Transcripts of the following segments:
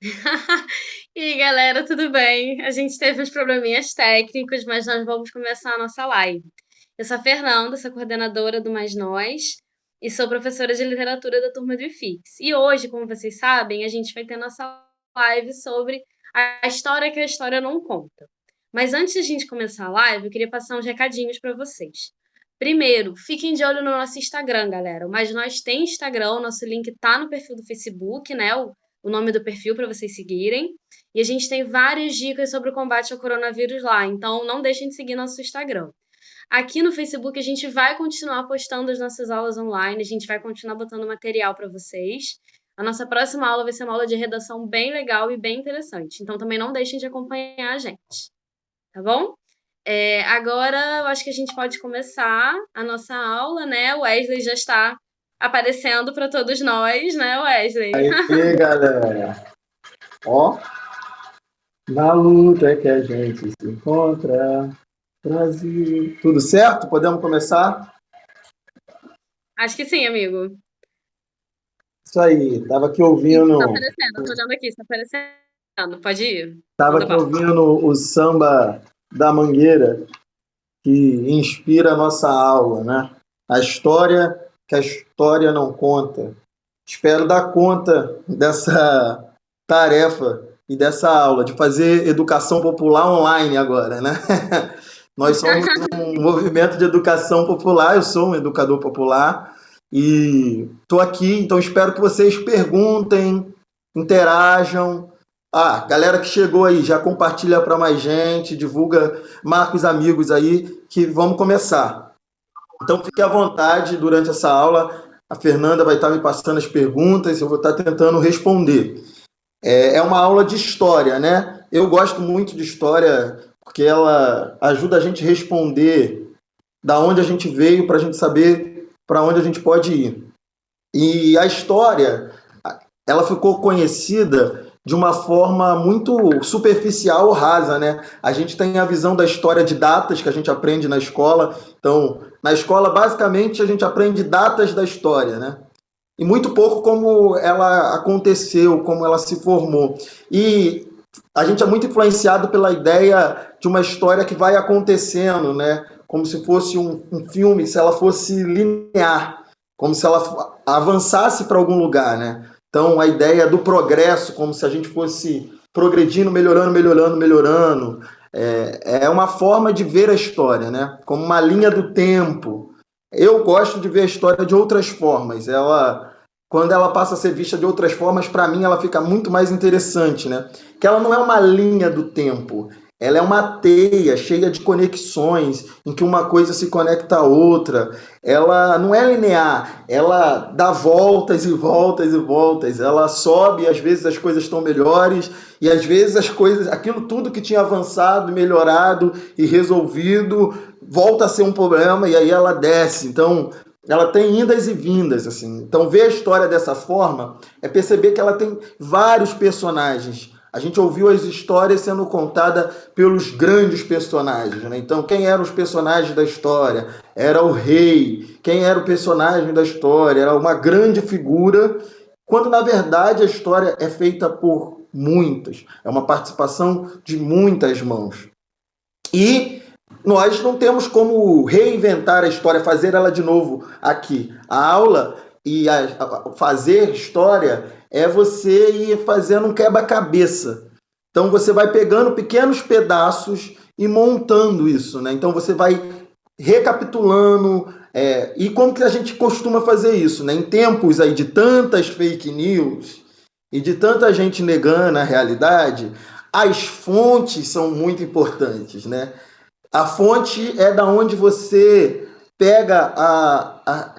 E aí, galera, tudo bem? A gente teve uns probleminhas técnicos, mas nós vamos começar a nossa live. Eu sou a Fernanda, sou coordenadora do Mais Nós e sou professora de literatura da turma do IFIX. E hoje, como vocês sabem, a gente vai ter nossa live sobre a história que a história não conta. Mas antes de a gente começar a live, eu queria passar uns recadinhos para vocês. Primeiro, fiquem de olho no nosso Instagram, galera. O Mais Nós tem Instagram, o nosso link tá no perfil do Facebook, né? O nome do perfil para vocês seguirem. E a gente tem várias dicas sobre o combate ao coronavírus lá, então não deixem de seguir nosso Instagram. Aqui no Facebook a gente vai continuar postando as nossas aulas online, a gente vai continuar botando material para vocês. A nossa próxima aula vai ser uma aula de redação bem legal e bem interessante, então também não deixem de acompanhar a gente, tá bom? Agora eu acho que a gente pode começar a nossa aula, né? O Wesley já está aparecendo para todos nós, né, Wesley? Aí, galera. Ó, na luta é que a gente se encontra. Brasil. Tudo certo? Podemos começar? Acho que sim, amigo. Isso aí. Tava aqui Isso, tá ouvindo, aparecendo. Eu tô olhando aqui, está aparecendo. Pode ir. tava Manda aqui bala. ouvindo o samba da Mangueira, que inspira a nossa aula, né? A história que a história não conta. Espero dar conta dessa tarefa e dessa aula, de fazer educação popular online agora, né? Nós somos um movimento de educação popular, eu sou um educador popular e estou aqui, então espero que vocês perguntem, interajam. Ah, galera que chegou aí, já compartilha para mais gente, divulga, marca os amigos aí, que vamos começar. Então fique à vontade durante essa aula, a Fernanda vai estar me passando as perguntas, eu vou estar tentando responder. É uma aula de história, né? Eu gosto muito de história porque ela ajuda a gente a responder da onde a gente veio para a gente saber para onde a gente pode ir. E a história, ela ficou conhecida de uma forma muito superficial ou rasa, né? A gente tem a visão da história de datas que a gente aprende na escola. Então, na escola, basicamente, a gente aprende datas da história, né? E muito pouco como ela aconteceu, como ela se formou. E a gente é muito influenciado pela ideia de uma história que vai acontecendo, né? Como se fosse um filme, se ela fosse linear, como se ela avançasse para algum lugar, né? Então, a ideia do progresso, como se a gente fosse progredindo, melhorando, melhorando, melhorando, é uma forma de ver a história, né? Como uma linha do tempo. Eu gosto de ver a história de outras formas. Quando ela passa a ser vista de outras formas, para mim ela fica muito mais interessante, né? Que ela não é uma linha do tempo, ela é uma teia cheia de conexões, em que uma coisa se conecta à outra. Ela não é linear, ela dá voltas e voltas e voltas. Ela sobe, e às vezes as coisas estão melhores, e às vezes as coisas, aquilo tudo que tinha avançado, melhorado e resolvido, volta a ser um problema e aí ela desce. Então, ela tem indas e vindas, assim. Então, ver a história dessa forma é perceber que ela tem vários personagens. A gente ouviu as histórias sendo contadas pelos grandes personagens, né? Então, quem eram os personagens da história? Era o rei. Quem era o personagem da história? Era uma grande figura, quando na verdade a história é feita por muitas. É uma participação de muitas mãos. E nós não temos como reinventar a história, fazer ela de novo aqui. A aula e fazer história é você ir fazendo um quebra-cabeça. Então você vai pegando pequenos pedaços e montando isso, né? Então você vai recapitulando. E como que a gente costuma fazer isso, né? Em tempos aí de tantas fake news e de tanta gente negando a realidade, as fontes são muito importantes, né? A fonte é da onde você pega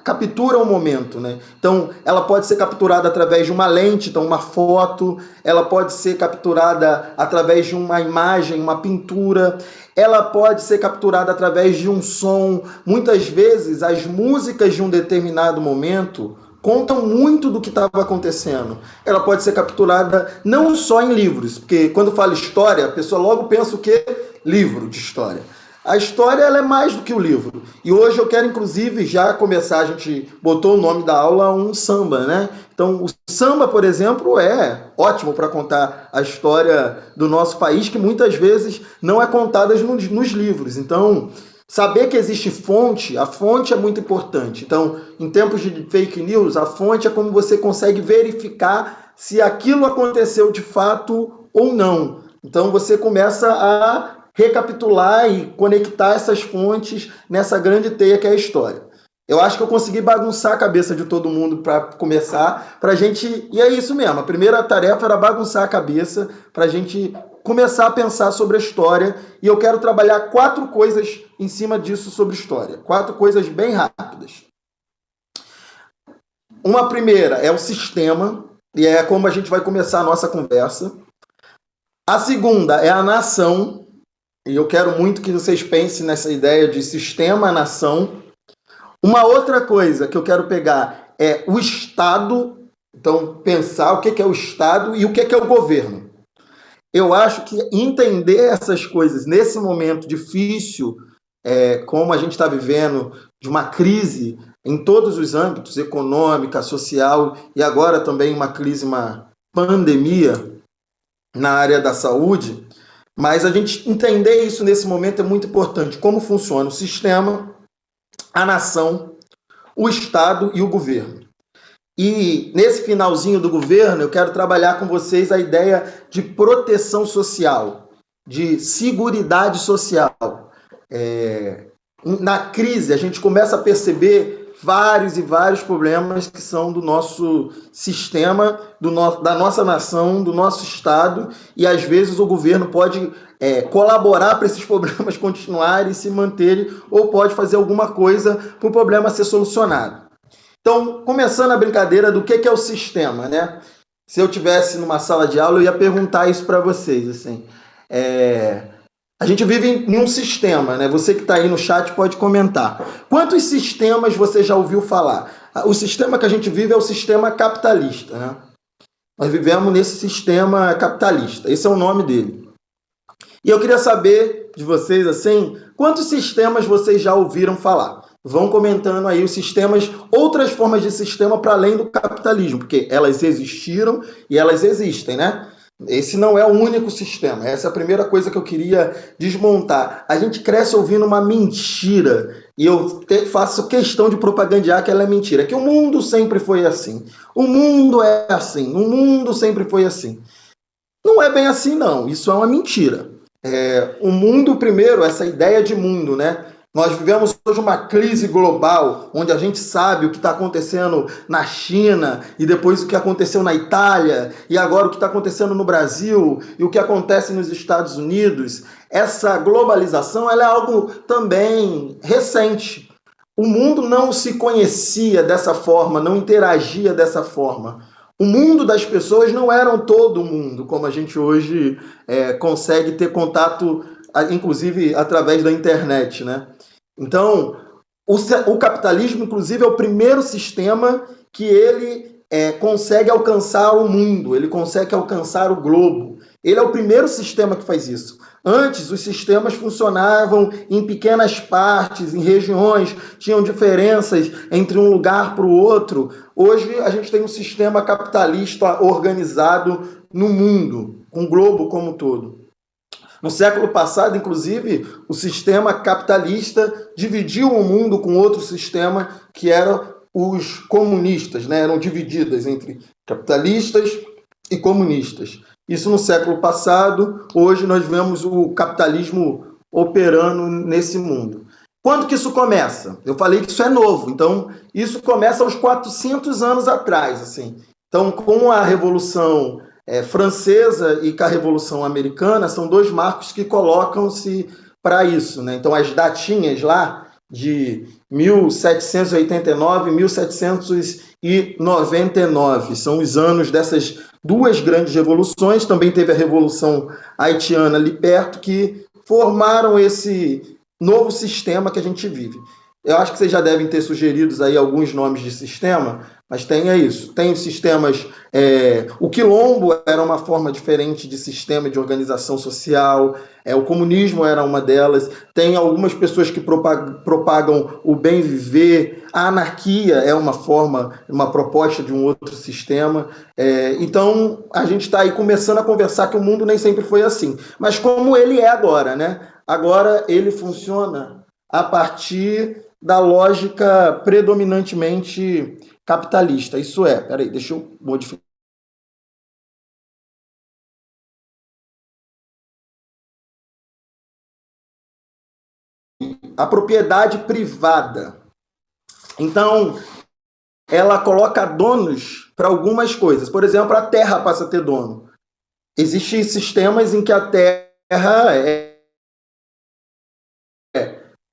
captura o momento, né? Então, ela pode ser capturada através de uma lente, então uma foto, ela pode ser capturada através de uma imagem, uma pintura, ela pode ser capturada através de um som. Muitas vezes, as músicas de um determinado momento contam muito do que estava acontecendo. Ela pode ser capturada não só em livros, porque quando fala história, a pessoa logo pensa o quê? Livro de história. A história ela é mais do que o livro. E hoje eu quero, inclusive, já começar, a gente botou o nome da aula um samba, né? Então, o samba, por exemplo, é ótimo para contar a história do nosso país, que muitas vezes não é contada nos livros. Então, saber que existe fonte, a fonte é muito importante. Então, em tempos de fake news, a fonte é como você consegue verificar se aquilo aconteceu de fato ou não. Então, você começa a recapitular e conectar essas fontes nessa grande teia que é a história. Eu acho que eu consegui bagunçar a cabeça de todo mundo para começar, para a gente. E é isso mesmo, a primeira tarefa era bagunçar a cabeça para a gente começar a pensar sobre a história. E eu quero trabalhar 4 coisas em cima disso sobre história. 4 coisas bem rápidas. Uma primeira é o sistema, e é como a gente vai começar a nossa conversa. A segunda é a nação, e eu quero muito que vocês pensem nessa ideia de sistema-nação. Uma outra coisa que eu quero pegar é o Estado, então pensar o que é o Estado e o que é o governo. Eu acho que entender essas coisas nesse momento difícil, como a gente está vivendo, de uma crise em todos os âmbitos, econômica, social, e agora também uma crise, uma pandemia na área da saúde, mas a gente entender isso nesse momento é muito importante, como funciona o sistema, a nação, o Estado e o governo. E nesse finalzinho do governo, eu quero trabalhar com vocês a ideia de proteção social, de seguridade social. Na crise, a gente começa a perceber vários e vários problemas que são do nosso sistema, da nossa nação, do nosso Estado, e às vezes o governo pode colaborar para esses problemas continuarem e se manterem, ou pode fazer alguma coisa para o problema ser solucionado. Então, começando a brincadeira do que é o sistema, né? Se eu tivesse numa sala de aula, eu ia perguntar isso para vocês, assim. A gente vive em um sistema, né? Você que está aí no chat pode comentar. Quantos sistemas você já ouviu falar? O sistema que a gente vive é o sistema capitalista, né? Nós vivemos nesse sistema capitalista. Esse é o nome dele. E eu queria saber de vocês, assim, quantos sistemas vocês já ouviram falar? Vão comentando aí os sistemas, outras formas de sistema para além do capitalismo, porque elas existiram e elas existem, né? Esse não é o único sistema. Essa é a primeira coisa que eu queria desmontar. A gente cresce ouvindo uma mentira e eu faço questão de propagandear que ela é mentira, que o mundo sempre foi assim. O mundo é assim. O mundo sempre foi assim. Não é bem assim, não. Isso é uma mentira. O mundo, primeiro, essa ideia de mundo, né? Nós vivemos hoje uma crise global, onde a gente sabe o que está acontecendo na China, e depois o que aconteceu na Itália, e agora o que está acontecendo no Brasil, e o que acontece nos Estados Unidos. Essa globalização ela é algo também recente. O mundo não se conhecia dessa forma, não interagia dessa forma. O mundo das pessoas não era todo mundo, como a gente hoje consegue ter contato, inclusive através da internet, né? Então, o capitalismo, inclusive, é o primeiro sistema que ele consegue alcançar o mundo, ele consegue alcançar o globo. Ele é o primeiro sistema que faz isso. Antes, os sistemas funcionavam em pequenas partes, em regiões, tinham diferenças entre um lugar para o outro. Hoje, a gente tem um sistema capitalista organizado no mundo, um globo como um todo. No século passado, inclusive, o sistema capitalista dividiu o mundo com outro sistema que eram os comunistas, né? Eram divididas entre capitalistas e comunistas. Isso no século passado. Hoje nós vemos o capitalismo operando nesse mundo. Quando que isso começa? Eu falei que isso é novo, então isso começa aos 400 anos atrás, assim. Então, com a Revolução Francesa e com a Revolução Americana, são 2 marcos que colocam-se para isso, né? Então, as datinhas lá de 1789 e 1799 são os anos dessas 2 grandes revoluções. Também teve a Revolução Haitiana ali perto, que formaram esse novo sistema que a gente vive. Eu acho que vocês já devem ter sugeridos aí alguns nomes de sistema, mas tem isso. Tem os sistemas. O quilombo era uma forma diferente de sistema de organização social, o comunismo era uma delas. Tem algumas pessoas que propagam o bem viver, a anarquia é uma forma, uma proposta de um outro sistema. Então, a gente está aí começando a conversar que o mundo nem sempre foi assim. Mas como ele é agora, né? Agora ele funciona a partir da lógica predominantemente capitalista. Isso é, peraí, deixa eu modificar. A propriedade privada. Então, ela coloca donos para algumas coisas. Por exemplo, a terra passa a ter dono. Existem sistemas em que a terra é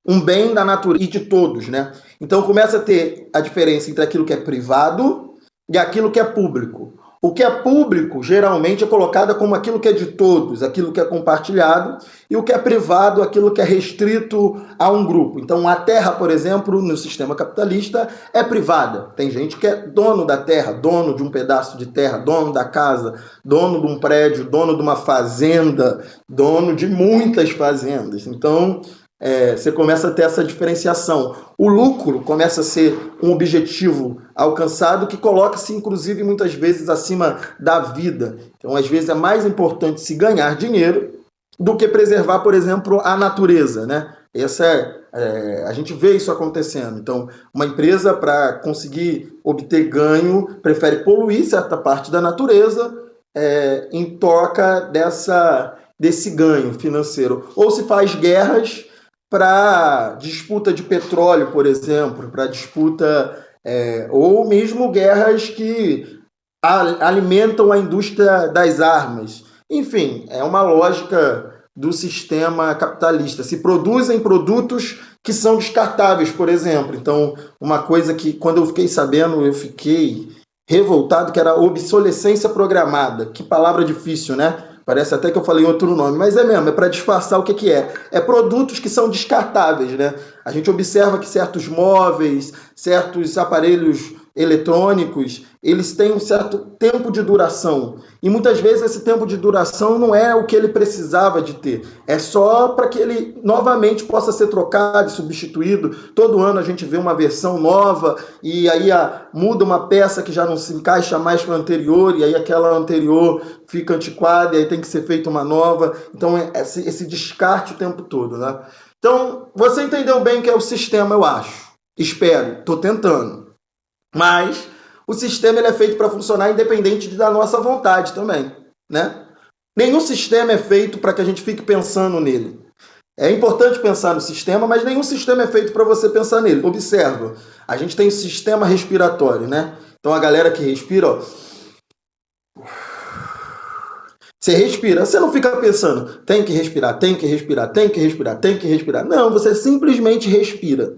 um bem da natureza e de todos, né? Então começa a ter a diferença entre aquilo que é privado e aquilo que é público. O que é público geralmente é colocado como aquilo que é de todos, aquilo que é compartilhado, e o que é privado, aquilo que é restrito a um grupo. Então a terra, por exemplo, no sistema capitalista é privada. Tem gente que é dono da terra, dono de um pedaço de terra, dono da casa, dono de um prédio, dono de uma fazenda, dono de muitas fazendas. Então você começa a ter essa diferenciação. O lucro começa a ser um objetivo alcançado que coloca-se, inclusive, muitas vezes acima da vida. Então, às vezes, é mais importante se ganhar dinheiro do que preservar, por exemplo, a natureza, né? A gente vê isso acontecendo. Então, uma empresa, para conseguir obter ganho, prefere poluir certa parte da natureza em troca desse ganho financeiro. Ou se faz guerras para disputa de petróleo, por exemplo, para disputa, ou mesmo guerras que alimentam a indústria das armas. Enfim, é uma lógica do sistema capitalista. Se produzem produtos que são descartáveis, por exemplo. Então, uma coisa que, quando eu fiquei sabendo, eu fiquei revoltado, que era a obsolescência programada. Que palavra difícil, né? Parece até que eu falei outro nome, mas é mesmo, é para disfarçar o que é. É produtos que são descartáveis, né? A gente observa que certos móveis, certos aparelhos eletrônicos, eles têm um certo tempo de duração. E muitas vezes esse tempo de duração não é o que ele precisava de ter. É só para que ele novamente possa ser trocado e substituído. Todo ano a gente vê uma versão nova e aí muda uma peça que já não se encaixa mais com a anterior e aí aquela anterior fica antiquada e aí tem que ser feita uma nova. Então esse descarte o tempo todo, né? Então, você entendeu bem o que é o sistema, eu acho. Espero, estou tentando. Mas o sistema ele é feito para funcionar independente da nossa vontade também, né? Nenhum sistema é feito para que a gente fique pensando nele. É importante pensar no sistema, mas nenhum sistema é feito para você pensar nele. Observa, a gente tem o sistema respiratório, né? Então a galera que respira, ó, você respira, você não fica pensando, tem que respirar, tem que respirar, tem que respirar, tem que respirar. Não, você simplesmente respira.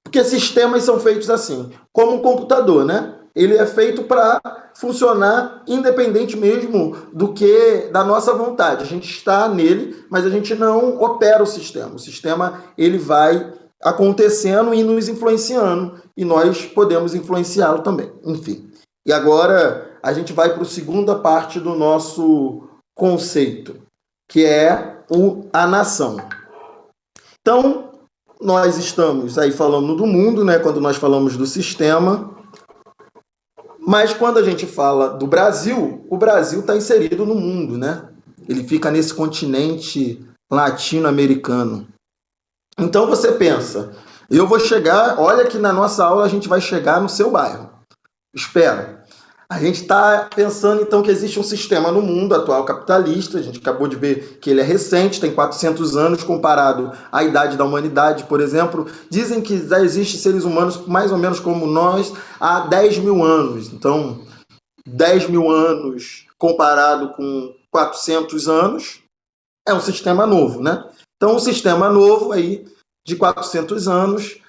Porque sistemas são feitos assim, como um computador, né? Ele é feito para funcionar independente mesmo do que da nossa vontade. A gente está nele, mas a gente não opera o sistema. O sistema ele vai acontecendo e nos influenciando, e nós podemos influenciá-lo também. Enfim. E agora a gente vai para a segunda parte do nosso conceito, que é a nação. Então, nós estamos aí falando do mundo, né, quando nós falamos do sistema, mas quando a gente fala do Brasil, o Brasil está inserido no mundo, né? Ele fica nesse continente latino-americano. Então você pensa, eu vou chegar, olha que na nossa aula a gente vai chegar no seu bairro. Espera. A gente está pensando, então, que existe um sistema no mundo atual capitalista. A gente acabou de ver que ele é recente, tem 400 anos, comparado à idade da humanidade, por exemplo. Dizem que já existem seres humanos mais ou menos como nós há 10 mil anos. Então, 10 mil anos comparado com 400 anos é um sistema novo, né? Então, um sistema novo aí de 400 anos,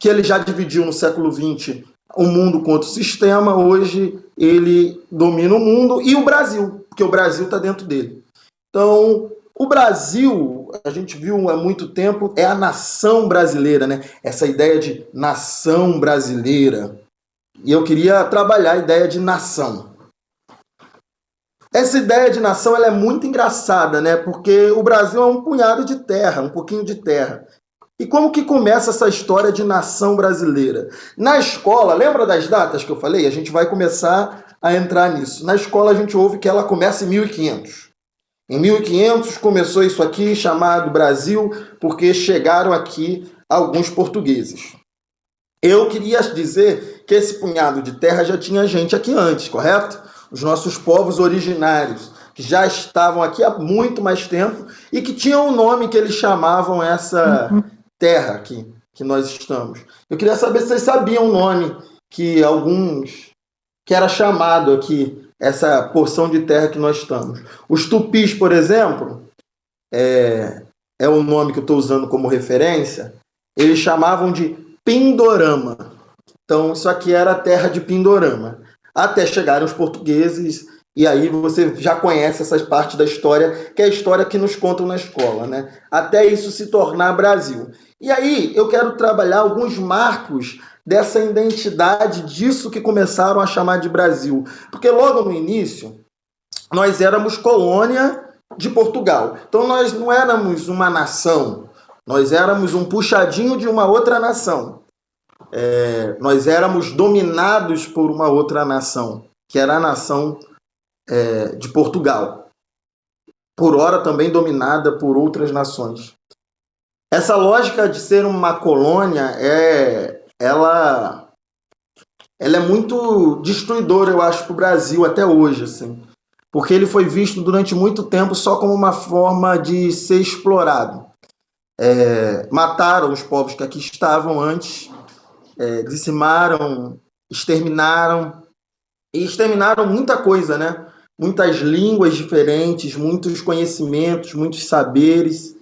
que ele já dividiu no século XX o mundo contra o sistema, hoje ele domina o mundo e o Brasil, porque o Brasil está dentro dele. Então, O Brasil, a gente viu há muito tempo, é a nação brasileira, né? Essa ideia de nação brasileira. E eu queria trabalhar a ideia de nação. Essa ideia de nação ela é muito engraçada, né? Porque o Brasil é um punhado de terra, um pouquinho de terra. E como que começa essa história de nação brasileira? Na escola, lembra das datas que eu falei? A gente vai começar a entrar nisso. Na escola a gente ouve que ela começa em 1500. Em 1500 começou isso aqui, chamado Brasil, porque chegaram aqui alguns portugueses. Eu queria dizer que esse punhado de terra já tinha gente aqui antes, correto? Os nossos povos originários, que já estavam aqui há muito mais tempo e que tinham um nome que eles chamavam essa terra aqui que nós estamos. Eu queria saber se vocês sabiam o nome que alguns que era chamado aqui essa porção de terra que nós estamos. Os tupis, por exemplo, é o nome que eu estou usando como referência, eles chamavam de Pindorama. Então, isso aqui era a terra de Pindorama. Até chegarem os portugueses, e aí você já conhece essa parte da história, que é a história que nos contam na escola, né? Até isso se tornar Brasil. E aí eu quero trabalhar alguns marcos dessa identidade, disso que começaram a chamar de Brasil. Porque logo no início, nós éramos colônia de Portugal. Então nós não éramos uma nação, nós éramos um puxadinho de uma outra nação. Nós éramos dominados por uma outra nação, que era a nação de Portugal. Por ora também dominada por outras nações. Essa lógica de ser uma colônia ela é muito destruidora, eu acho, para o Brasil até hoje, assim, porque ele foi visto durante muito tempo só como uma forma de ser explorado. Mataram os povos que aqui estavam antes, dizimaram, exterminaram, e exterminaram muita coisa, né? Muitas línguas diferentes, muitos conhecimentos, muitos saberes.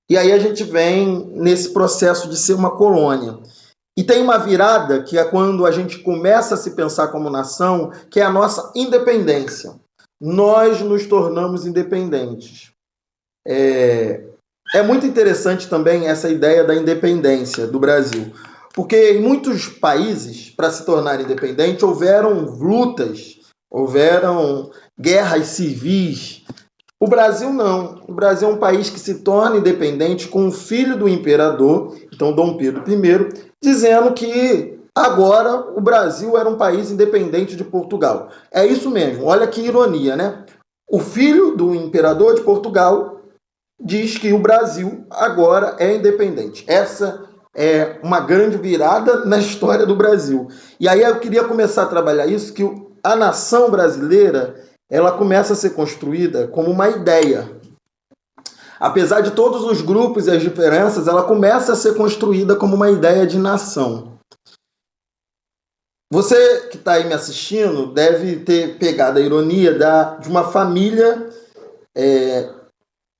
E aí a gente vem nesse processo de ser uma colônia. E tem uma virada que é quando a gente começa a se pensar como nação, que é a nossa independência. Nós nos tornamos independentes. É muito interessante também essa ideia da independência do Brasil, porque em muitos países, para se tornar independente, houveram lutas, houveram guerras civis. O Brasil não. O Brasil é um país que se torna independente com o filho do imperador, então Dom Pedro I, dizendo que agora o Brasil era um país independente de Portugal. É isso mesmo, olha que ironia, né? O filho do imperador de Portugal diz que o Brasil agora é independente. Essa é uma grande virada na história do Brasil. E aí eu queria começar a trabalhar isso, que a nação brasileira ela começa a ser construída como uma ideia. Apesar de todos os grupos e as diferenças, ela começa a ser construída como uma ideia de nação. Você que está aí me assistindo deve ter pegado a ironia de uma família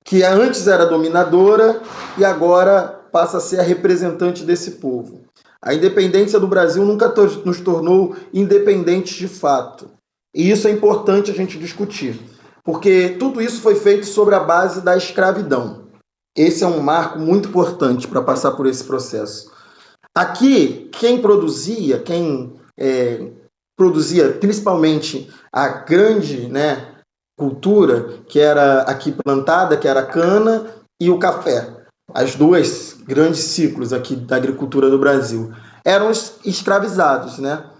que antes era dominadora e agora passa a ser a representante desse povo. A independência do Brasil nunca nos tornou independentes de fato. E isso é importante a gente discutir, porque tudo isso foi feito sobre a base da escravidão. Esse é um marco muito importante para passar por esse processo. Aqui, quem produzia principalmente a grande, cultura que era aqui plantada, que era a cana e o café. As duas grandes ciclos aqui da agricultura do Brasil. Eram escravizados, né?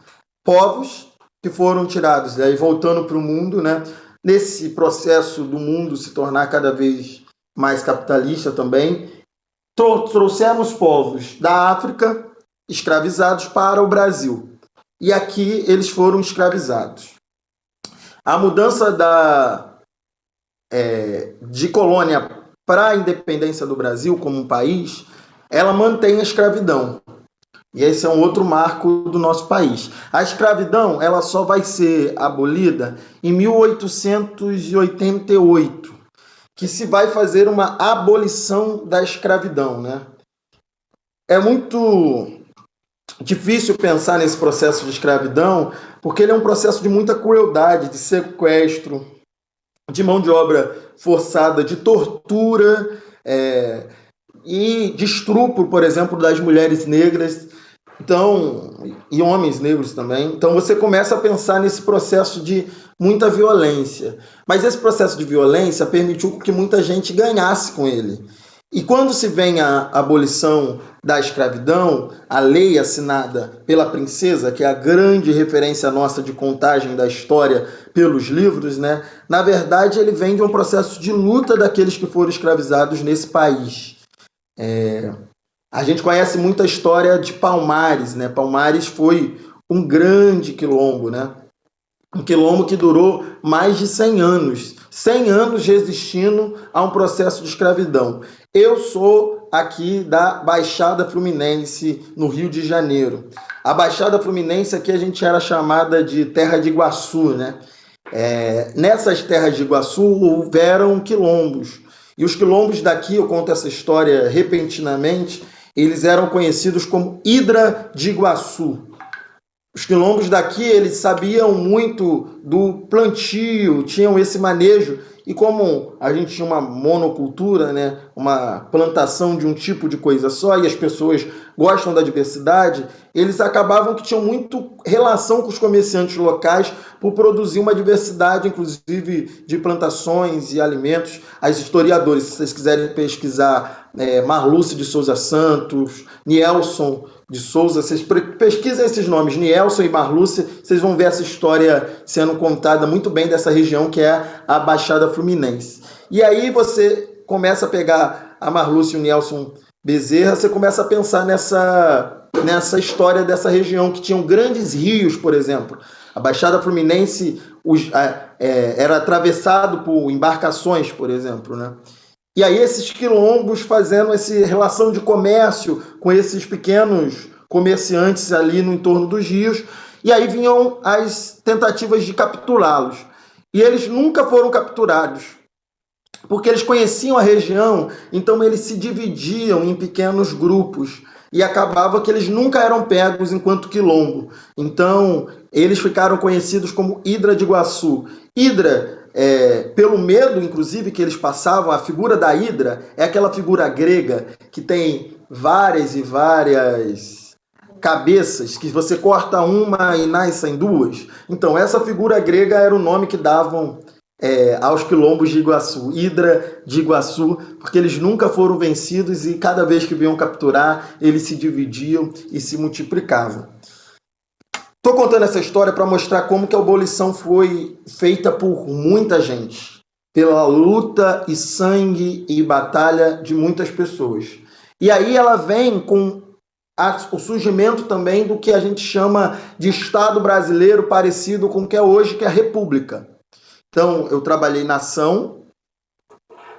Povos que foram tirados, aí voltando para o mundo, né? Nesse processo do mundo se tornar cada vez mais capitalista também, trouxemos povos da África escravizados para o Brasil. E aqui eles foram escravizados. A mudança de colônia para a independência do Brasil como um país, ela mantém a escravidão. E esse é um outro marco do nosso país. A escravidão ela só vai ser abolida em 1888, que se vai fazer uma abolição da escravidão, né? É muito difícil pensar nesse processo de escravidão, porque ele é um processo de muita crueldade, de sequestro. de mão de obra forçada, de tortura e de estupro, por exemplo, das mulheres negras, então, e homens negros também. Então você começa a pensar nesse processo de muita violência. Mas esse processo de violência permitiu que muita gente ganhasse com ele. E quando se vem a abolição da escravidão, a lei assinada pela princesa, que é a grande referência nossa de contagem da história pelos livros, né? Na verdade, ele vem de um processo de luta daqueles que foram escravizados nesse país. A gente conhece muito a história de Palmares, né? Palmares foi um grande quilombo, né? Um quilombo que durou mais de 100 anos. 100 anos resistindo a um processo de escravidão. Eu sou aqui da Baixada Fluminense, no Rio de Janeiro. A Baixada Fluminense aqui a gente era chamada de Terra de Iguaçu, né? Nessas terras de Iguaçu houveram quilombos. E os quilombos daqui, eu conto essa história repentinamente, eles eram conhecidos como Hidra de Iguaçu. Os quilombos daqui, eles sabiam muito do plantio, tinham esse manejo, e como a gente tinha uma monocultura, né, uma plantação de um tipo de coisa só, e as pessoas gostam da diversidade, eles acabavam que tinham muito relação com os comerciantes locais por produzir uma diversidade, inclusive, de plantações e alimentos. As historiadores, se vocês quiserem pesquisar, Marluce de Souza Santos, Nielson de Souza, vocês pesquisem esses nomes, Nielson e Marluce, vocês vão ver essa história sendo contada muito bem dessa região que é a Baixada Fluminense. E aí você começa a pegar a Marluce e o Nielson Bezerra, você começa a pensar nessa história dessa região, que tinham grandes rios, por exemplo. A Baixada Fluminense era atravessado por embarcações, por exemplo, né? E aí esses quilombos fazendo essa relação de comércio com esses pequenos comerciantes ali no entorno dos rios, e aí vinham as tentativas de capturá-los. E eles nunca foram capturados, porque eles conheciam a região, então eles se dividiam em pequenos grupos, e acabava que eles nunca eram pegos enquanto quilombo. Então, eles ficaram conhecidos como Hidra de Iguaçu. Hidra, pelo medo, inclusive, que eles passavam, a figura da Hidra é aquela figura grega que tem várias e várias cabeças, que você corta uma e nascem duas. Então, essa figura grega era o nome que davam aos quilombos de Iguaçu, Hidra de Iguaçu, porque eles nunca foram vencidos e cada vez que vinham capturar, eles se dividiam e se multiplicavam. Estou contando essa história para mostrar como que a abolição foi feita por muita gente, pela luta e sangue e batalha de muitas pessoas. E aí ela vem com o surgimento também do que a gente chama de Estado brasileiro, parecido com o que é hoje, que é a República. Então, eu trabalhei na ação,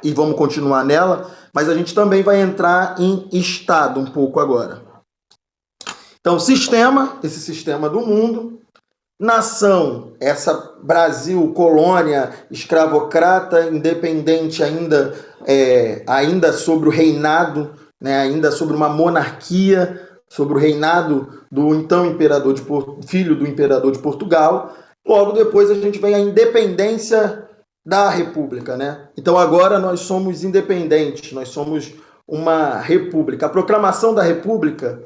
e vamos continuar nela, mas a gente também vai entrar em Estado um pouco agora. Então, esse sistema do mundo, nação, essa Brasil, colônia, escravocrata, independente ainda sobre o reinado, né, ainda sobre uma monarquia, sobre o reinado do então filho do imperador de Portugal. Logo depois a gente vem a independência da República, né? Então agora nós somos independentes, nós somos uma república. A proclamação da República,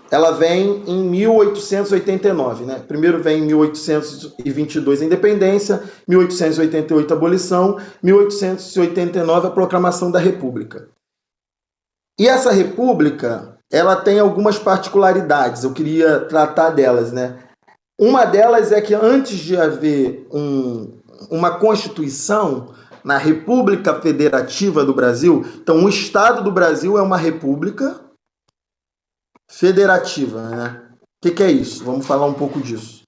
ela vem em 1889, né? Primeiro vem em 1822 a independência, 1888 a abolição, 1889 a proclamação da República. E essa República, ela tem algumas particularidades, eu queria tratar delas, né? Uma delas é que antes de haver uma Constituição na República Federativa do Brasil, então o Estado do Brasil é uma república federativa, né? O que é isso? Vamos falar um pouco disso.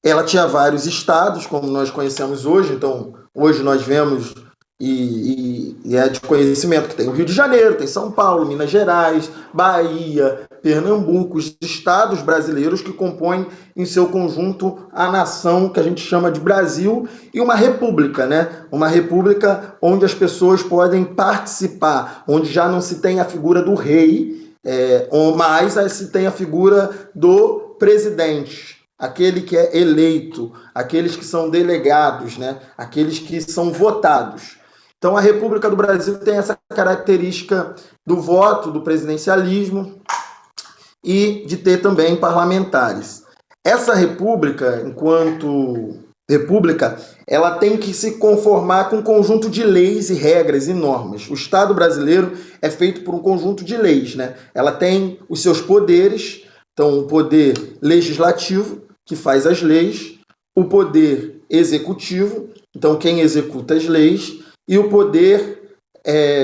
Ela tinha vários estados, como nós conhecemos hoje, então hoje nós vemos e é de conhecimento que tem o Rio de Janeiro, tem São Paulo, Minas Gerais, Bahia, Pernambuco, os estados brasileiros que compõem em seu conjunto a nação que a gente chama de Brasil, e uma república, né? Uma república onde as pessoas podem participar, onde já não se tem a figura do rei, mas se tem a figura do presidente. aquele que é eleito, aqueles que são delegados, né? Aqueles que são votados. Então, a República do Brasil tem essa característica do voto, do presidencialismo e de ter também parlamentares. Essa república, enquanto república, ela tem que se conformar com um conjunto de leis e regras e normas. O Estado brasileiro é feito por um conjunto de leis, né? Ela tem os seus poderes, então o poder legislativo, que faz as leis, o poder executivo, então quem executa as leis, e o poder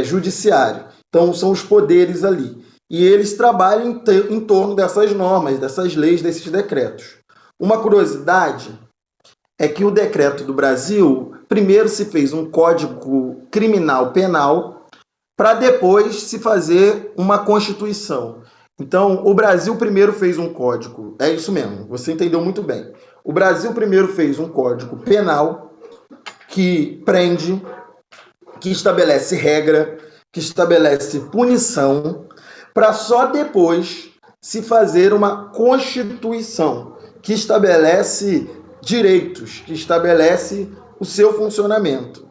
judiciário. Então são os poderes ali. E eles trabalham em torno dessas normas, dessas leis, desses decretos. Uma curiosidade é que o decreto do Brasil, primeiro se fez um código criminal penal, para depois se fazer uma constituição. Então, o Brasil primeiro fez um código, é isso mesmo, você entendeu muito bem. O Brasil primeiro fez um código penal que prende, que estabelece regra, que estabelece punição, para só depois se fazer uma constituição que estabelece direitos, que estabelece o seu funcionamento.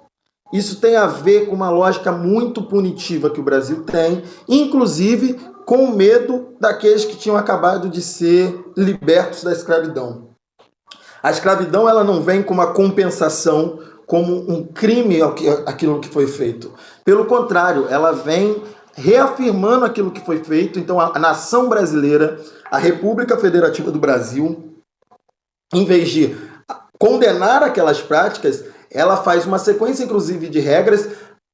Isso tem a ver com uma lógica muito punitiva que o Brasil tem, inclusive com o medo daqueles que tinham acabado de ser libertos da escravidão. A escravidão ela não vem com uma compensação, como um crime aquilo que foi feito. Pelo contrário, ela vem reafirmando aquilo que foi feito. Então, a nação brasileira, a República Federativa do Brasil, em vez de condenar aquelas práticas, ela faz uma sequência, inclusive, de regras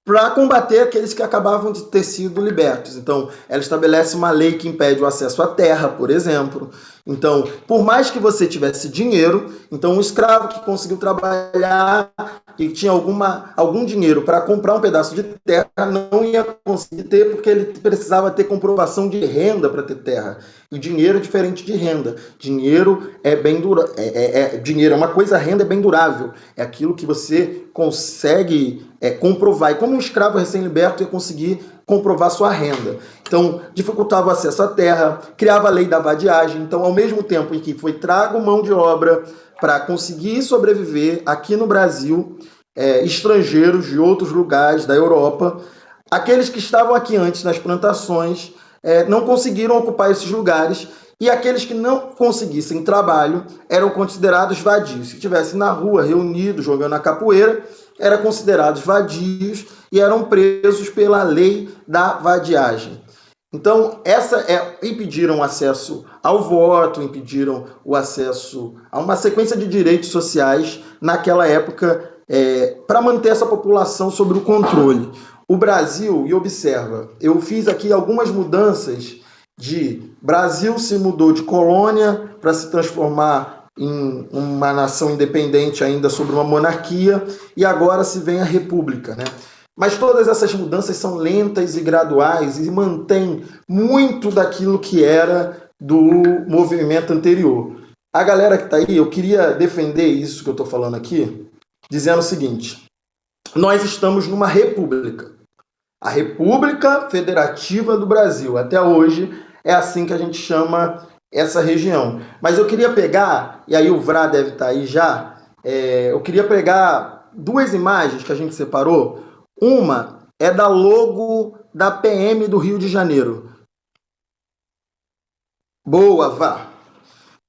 para combater aqueles que acabavam de ter sido libertos. Então, ela estabelece uma lei que impede o acesso à terra, por exemplo. Então, por mais que você tivesse dinheiro, então um escravo que conseguiu trabalhar e tinha algum dinheiro para comprar um pedaço de terra, não ia conseguir ter, porque ele precisava ter comprovação de renda para ter terra. E dinheiro é diferente de renda. Dinheiro é bem dinheiro é uma coisa, renda é bem durável. É aquilo que você consegue comprovar. E como um escravo recém-liberto ia conseguir comprovar sua renda. Então, dificultava o acesso à terra, criava a lei da vadiagem. Então, ao mesmo tempo em que foi trago mão de obra para conseguir sobreviver aqui no Brasil, estrangeiros de outros lugares da Europa, aqueles que estavam aqui antes nas plantações não conseguiram ocupar esses lugares, e aqueles que não conseguissem trabalho eram considerados vadios. Se estivessem na rua, reunidos, jogando a capoeira, eram considerados vadios e eram presos pela lei da vadiagem. Então, impediram o acesso ao voto, impediram o acesso a uma sequência de direitos sociais naquela época, para manter essa população sob o controle. O Brasil, e observa, eu fiz aqui algumas mudanças Brasil se mudou de colônia para se transformar em uma nação independente ainda sobre uma monarquia, e agora se vem a república, né? Mas todas essas mudanças são lentas e graduais e mantêm muito daquilo que era do movimento anterior. A galera que está aí, eu queria defender isso que eu estou falando aqui, dizendo o seguinte: nós estamos numa república. A República Federativa do Brasil. Até hoje é assim que a gente chama essa região. Mas eu queria pegar, e aí o Vrá deve estar aí já, eu queria pegar duas imagens que a gente separou. Uma é da logo da PM do Rio de Janeiro. Boa, Vrá.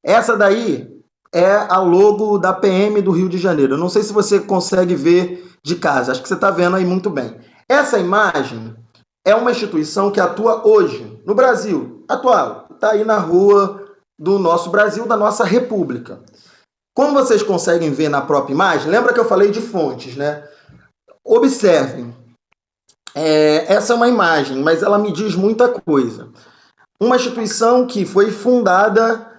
Essa daí é a logo da PM do Rio de Janeiro. Eu não sei se você consegue ver de casa, acho que você está vendo aí muito bem. Essa imagem é uma instituição que atua hoje, no Brasil, atual. Está aí na rua do nosso Brasil, da nossa República. Como vocês conseguem ver na própria imagem, lembra que eu falei de fontes, né? Observem. Essa é uma imagem, mas ela me diz muita coisa. Uma instituição que foi fundada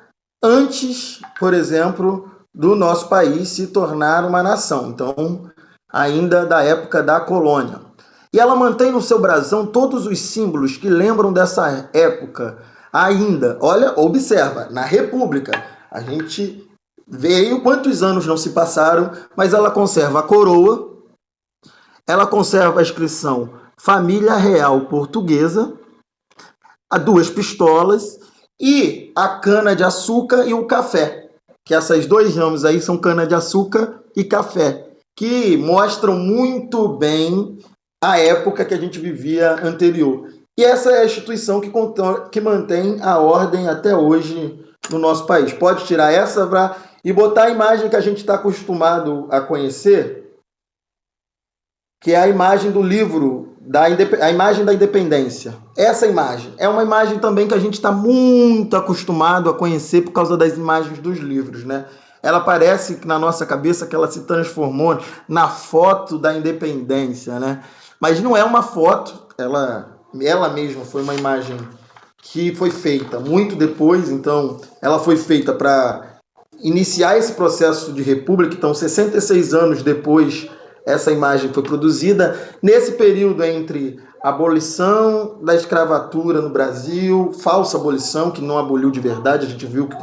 antes, por exemplo, do nosso país se tornar uma nação. Então, ainda da época da colônia. E ela mantém no seu brasão todos os símbolos que lembram dessa época ainda. Olha, observa, na República. A gente veio, quantos anos não se passaram, mas ela conserva a coroa, ela conserva a inscrição Família Real Portuguesa, as duas pistolas e a cana-de-açúcar e o café. que essas dois ramos aí são cana-de-açúcar e café, que mostram muito bem a época que a gente vivia anterior. E essa é a instituição que mantém a ordem até hoje no nosso país. Pode tirar essa e botar a imagem que a gente está acostumado a conhecer, que é a imagem do livro, a imagem da independência. Essa imagem é uma imagem também que a gente está muito acostumado a conhecer por causa das imagens dos livros, né? Ela parece na nossa cabeça que ela se transformou na foto da independência, né? Mas não é uma foto, ela mesma foi uma imagem que foi feita muito depois, então ela foi feita para iniciar esse processo de república, então 66 anos depois essa imagem foi produzida, nesse período entre a abolição da escravatura no Brasil, falsa abolição, que não aboliu de verdade, a gente viu que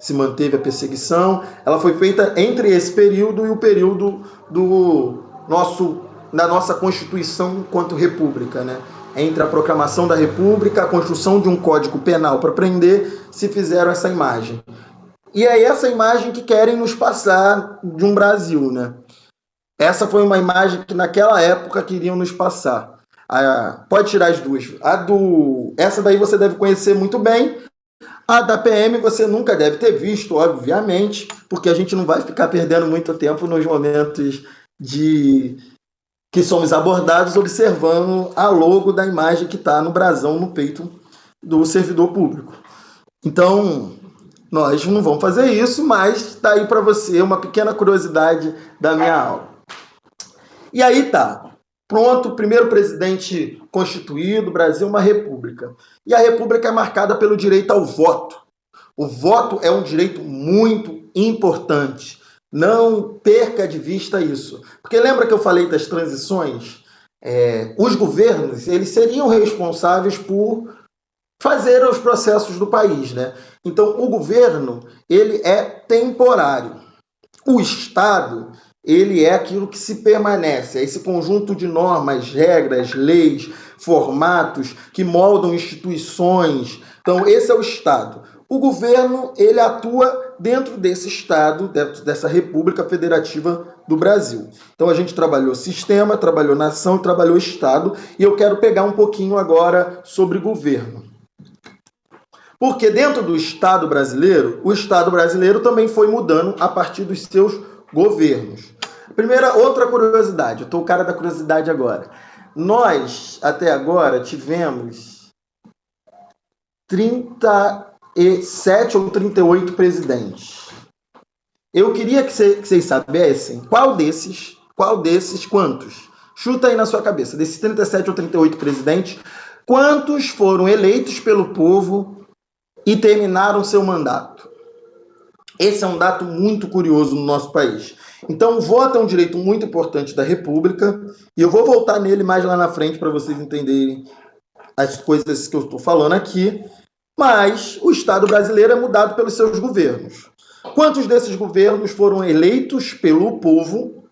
se manteve a perseguição, ela foi feita entre esse período e o período da nossa Constituição enquanto república, né? Entre a proclamação da república, a construção de um código penal para prender, se fizeram essa imagem. E é essa imagem que querem nos passar de um Brasil, né? Essa foi uma imagem que naquela época queriam nos passar. Pode tirar as duas. Essa daí você deve conhecer muito bem. A da PM você nunca deve ter visto, obviamente, porque a gente não vai ficar perdendo muito tempo nos momentos que somos abordados observando a logo da imagem que está no brasão, no peito do servidor público. Então, nós não vamos fazer isso, mas está aí para você uma pequena curiosidade da minha aula. E aí tá, pronto, o primeiro presidente constituído, o Brasil é uma república. E a república é marcada pelo direito ao voto. O voto é um direito muito importante. Não perca de vista isso. Porque lembra que eu falei das transições? Os governos, eles seriam responsáveis por fazer os processos do país, né? Então, o governo, ele é temporário. O Estado, ele é aquilo que se permanece, é esse conjunto de normas, regras, leis, formatos que moldam instituições. Então, esse é o Estado. O governo, ele atua dentro desse Estado, dentro dessa República Federativa do Brasil. Então, a gente trabalhou sistema, trabalhou nação, trabalhou Estado, e eu quero pegar um pouquinho agora sobre governo. Porque dentro do Estado brasileiro, o Estado brasileiro também foi mudando a partir dos seus governos. Outra curiosidade, eu estou o cara da curiosidade agora. Nós, até agora, tivemos 37 ou 38 presidentes. Eu queria que vocês soubessem quantos? Chuta aí na sua cabeça, desses 37 ou 38 presidentes, quantos foram eleitos pelo povo e terminaram seu mandato? Esse é um dado muito curioso no nosso país. Então, o voto é um direito muito importante da República, e eu vou voltar nele mais lá na frente para vocês entenderem as coisas que eu estou falando aqui, mas o Estado brasileiro é mudado pelos seus governos. Quantos desses governos foram eleitos pelo povo,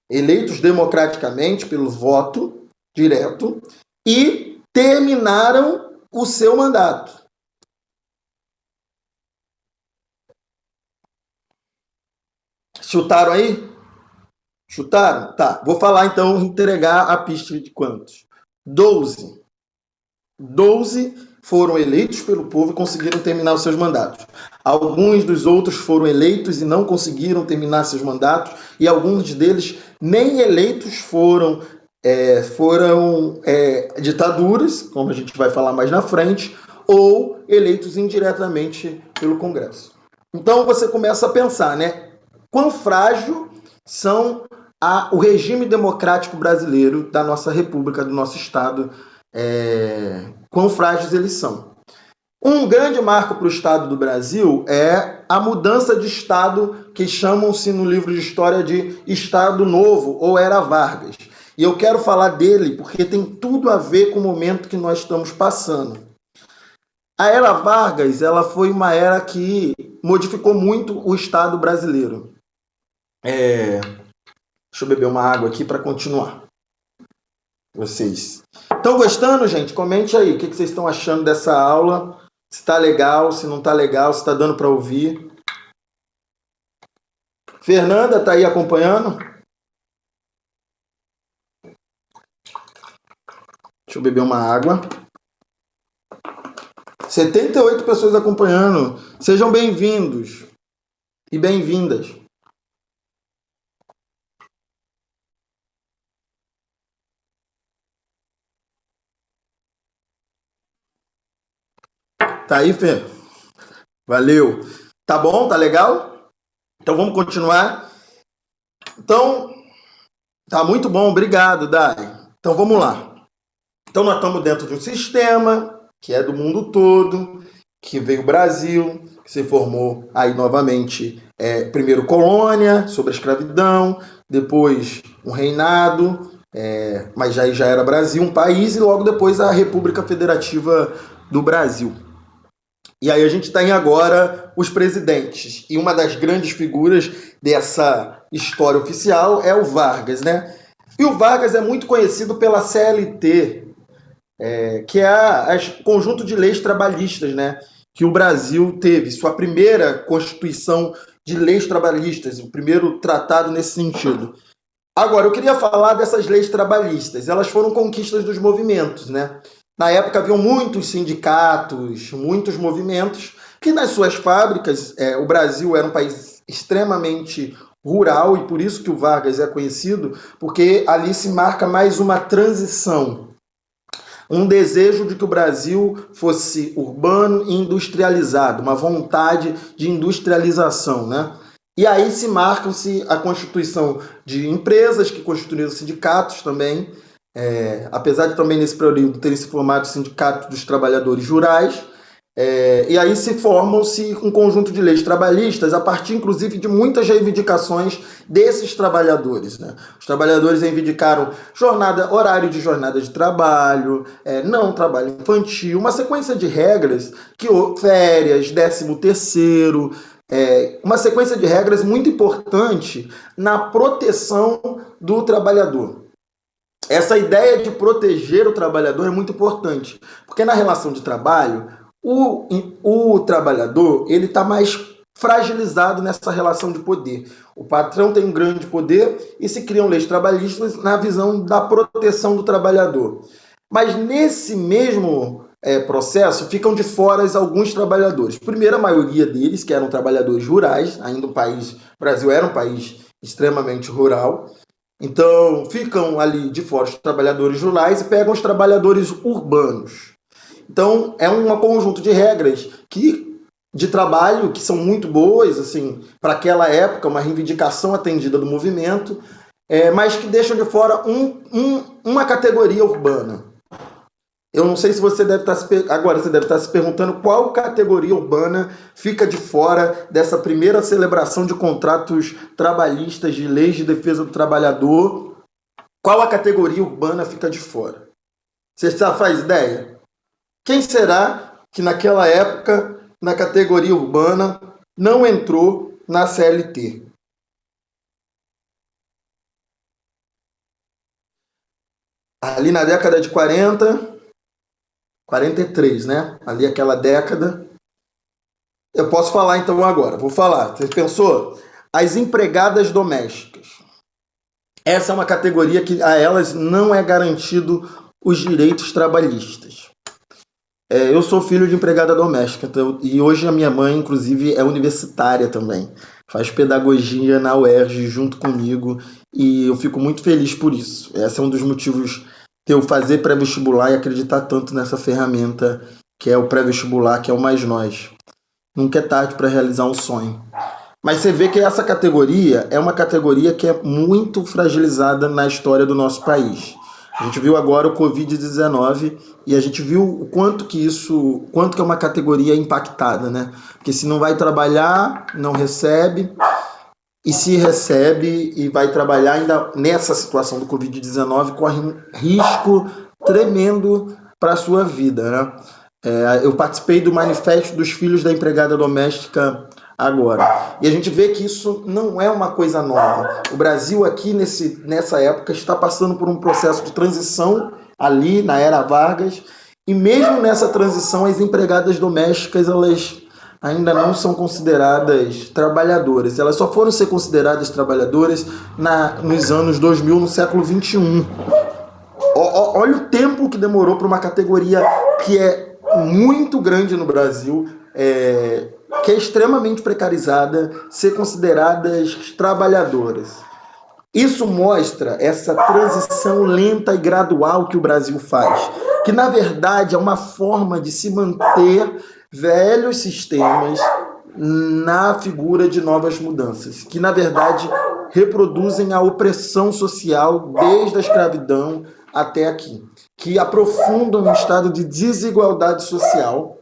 eleitos democraticamente pelo voto direto, e terminaram o seu mandato? Chutaram aí? Chutaram? Tá. Vou falar então, entregar a pista de quantos? 12. 12 foram eleitos pelo povo e conseguiram terminar os seus mandatos. Alguns dos outros foram eleitos e não conseguiram terminar seus mandatos, e alguns deles nem eleitos foram ditaduras, como a gente vai falar mais na frente, ou eleitos indiretamente pelo Congresso. Então você começa a pensar, né? Quão frágil são o regime democrático brasileiro da nossa república, do nosso Estado, quão frágeis eles são. Um grande marco para o Estado do Brasil é a mudança de Estado, que chamam-se no livro de história de Estado Novo, ou Era Vargas. E eu quero falar dele porque tem tudo a ver com o momento que nós estamos passando. A Era Vargas, ela foi uma era que modificou muito o Estado brasileiro. Deixa eu beber uma água aqui para continuar. Vocês estão gostando, gente? Comente aí o que vocês estão achando dessa aula. Se está legal, se não está legal, se está dando para ouvir. Fernanda está aí acompanhando? Deixa eu beber uma água. 78 pessoas acompanhando. Sejam bem-vindos e bem-vindas. Tá aí, Fê? Valeu. Tá bom? Tá legal? Então vamos continuar. Então, tá muito bom. Obrigado, Dai. Então vamos lá. Então nós estamos dentro de um sistema que é do mundo todo, que veio o Brasil, que se formou aí novamente, primeiro colônia, sobre a escravidão, depois um reinado, mas já era Brasil, um país, e logo depois a República Federativa do Brasil. E aí a gente tem agora os presidentes. E uma das grandes figuras dessa história oficial é o Vargas, né? E o Vargas é muito conhecido pela CLT, que é o conjunto de leis trabalhistas, né? Que o Brasil teve, sua primeira constituição de leis trabalhistas, o primeiro tratado nesse sentido. Agora, eu queria falar dessas leis trabalhistas. Elas foram conquistas dos movimentos, né? Na época haviam muitos sindicatos, muitos movimentos, que nas suas fábricas, o Brasil era um país extremamente rural, e por isso que o Vargas é conhecido, porque ali se marca mais uma transição, um desejo de que o Brasil fosse urbano e industrializado, uma vontade de industrialização, né? E aí se marcam-se a constituição de empresas, que constituíram sindicatos também, apesar de também nesse período terem se formado sindicatos dos trabalhadores rurais, e aí se formam-se um conjunto de leis trabalhistas a partir, inclusive, de muitas reivindicações desses trabalhadores, né? Os trabalhadores reivindicaram horário de jornada de trabalho, não trabalho infantil, uma sequência de regras, férias, 13º, uma sequência de regras muito importante na proteção do trabalhador. Essa ideia de proteger o trabalhador é muito importante, porque na relação de trabalho, o trabalhador ele está mais fragilizado nessa relação de poder. O patrão tem um grande poder e se criam leis trabalhistas na visão da proteção do trabalhador. Mas nesse mesmo processo ficam de fora alguns trabalhadores. Primeiro, a maioria deles, que eram trabalhadores rurais, ainda o Brasil era um país extremamente rural. Então, ficam ali de fora os trabalhadores rurais e pegam os trabalhadores urbanos. Então, é um conjunto de regras de trabalho que são muito boas, assim, para aquela época, uma reivindicação atendida do movimento, mas que deixam de fora uma categoria urbana. Eu não sei se você deve estar agora você deve estar se perguntando qual categoria urbana fica de fora dessa primeira celebração de contratos trabalhistas, de leis de defesa do trabalhador. Qual a categoria urbana fica de fora? Você já faz ideia? Quem será que naquela época, na categoria urbana, não entrou na CLT? Ali na década de 43, né? Ali aquela década. Eu posso falar então agora, vou falar. Você pensou? As empregadas domésticas. Essa é uma categoria que a elas não é garantido os direitos trabalhistas. Eu sou filho de empregada doméstica, então, e hoje a minha mãe, inclusive, é universitária também. Faz pedagogia na UERJ junto comigo e eu fico muito feliz por isso. Esse é um dos motivos de eu fazer pré-vestibular e acreditar tanto nessa ferramenta que é o pré-vestibular, que é o Mais Nós. Nunca é tarde para realizar um sonho. Mas você vê que essa categoria é uma categoria que é muito fragilizada na história do nosso país. A gente viu agora o Covid-19 e a gente viu o quanto que é uma categoria impactada, né? Porque se não vai trabalhar, não recebe, e se recebe e vai trabalhar ainda nessa situação do Covid-19, corre um risco tremendo para a sua vida, né? Eu participei do Manifesto dos Filhos da Empregada Doméstica agora. E a gente vê que isso não é uma coisa nova. O Brasil aqui, nessa época, está passando por um processo de transição ali na era Vargas, e mesmo nessa transição, as empregadas domésticas, elas ainda não são consideradas trabalhadoras. Elas só foram ser consideradas trabalhadoras nos anos 2000, no século XXI. Olha o tempo que demorou para uma categoria que é muito grande no Brasil, que é extremamente precarizada, ser consideradas trabalhadoras. Isso mostra essa transição lenta e gradual que o Brasil faz, que na verdade é uma forma de se manter velhos sistemas na figura de novas mudanças, que na verdade reproduzem a opressão social desde a escravidão até aqui, que aprofundam um estado de desigualdade social.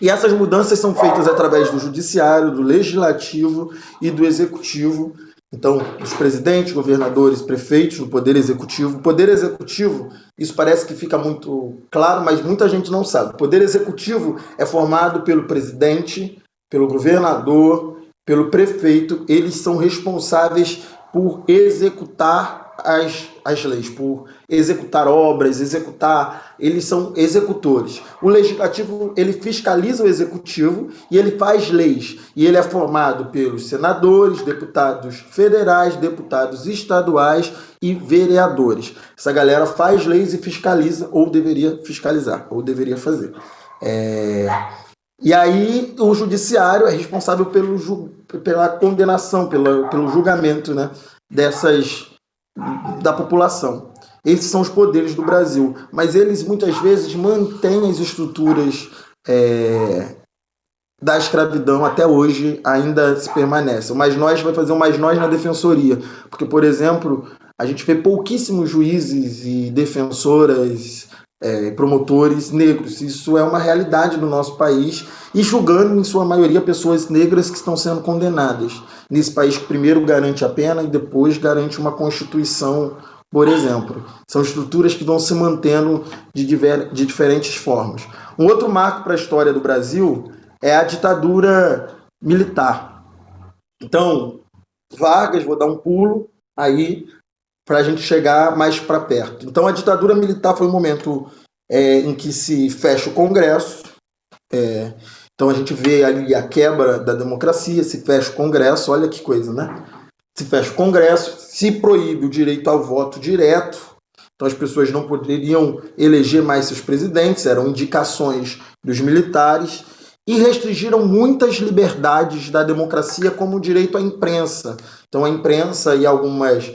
E essas mudanças são feitas através do judiciário, do legislativo e do executivo. Então, os presidentes, governadores, prefeitos, do poder executivo. O poder executivo, isso parece que fica muito claro, mas muita gente não sabe. O poder executivo é formado pelo presidente, pelo governador, pelo prefeito. Eles são responsáveis por executar as leis, por executar obras, eles são executores. O legislativo, ele fiscaliza o executivo e ele faz leis. E ele é formado pelos senadores, deputados federais, deputados estaduais e vereadores. Essa galera faz leis e fiscaliza, ou deveria fiscalizar, ou deveria fazer. E aí o judiciário é responsável pela condenação, pelo julgamento, né, da população. Esses são os poderes do Brasil, mas eles muitas vezes mantêm as estruturas da escravidão até hoje, ainda se permanece. O Mais Nós vai fazer o Mais Nós na defensoria, porque, por exemplo, a gente vê pouquíssimos juízes e defensoras, promotores negros. Isso é uma realidade do nosso país, e julgando, em sua maioria, pessoas negras que estão sendo condenadas. Nesse país que primeiro garante a pena e depois garante uma Constituição, por exemplo. São estruturas que vão se mantendo de diferentes formas. Um outro marco para a história do Brasil é a ditadura militar. Então, Vargas, vou dar um pulo aí para a gente chegar mais para perto. Então, a ditadura militar foi um momento em que se fecha o Congresso. Então, a gente vê ali a quebra da democracia, se fecha o Congresso, olha que coisa, né? Se fecha o Congresso, se proíbe o direito ao voto direto, então as pessoas não poderiam eleger mais seus presidentes, eram indicações dos militares, e restringiram muitas liberdades da democracia, como o direito à imprensa. Então a imprensa e algumas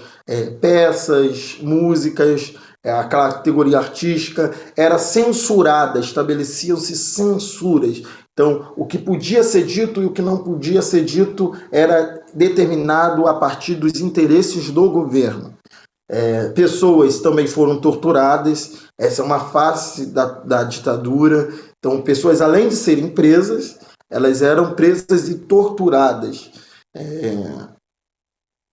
peças, músicas, a categoria artística era censurada, estabeleciam-se censuras. Então, o que podia ser dito e o que não podia ser dito era determinado a partir dos interesses do governo. Pessoas também foram torturadas, essa é uma face da ditadura. Então, pessoas, além de serem presas, elas eram presas e torturadas.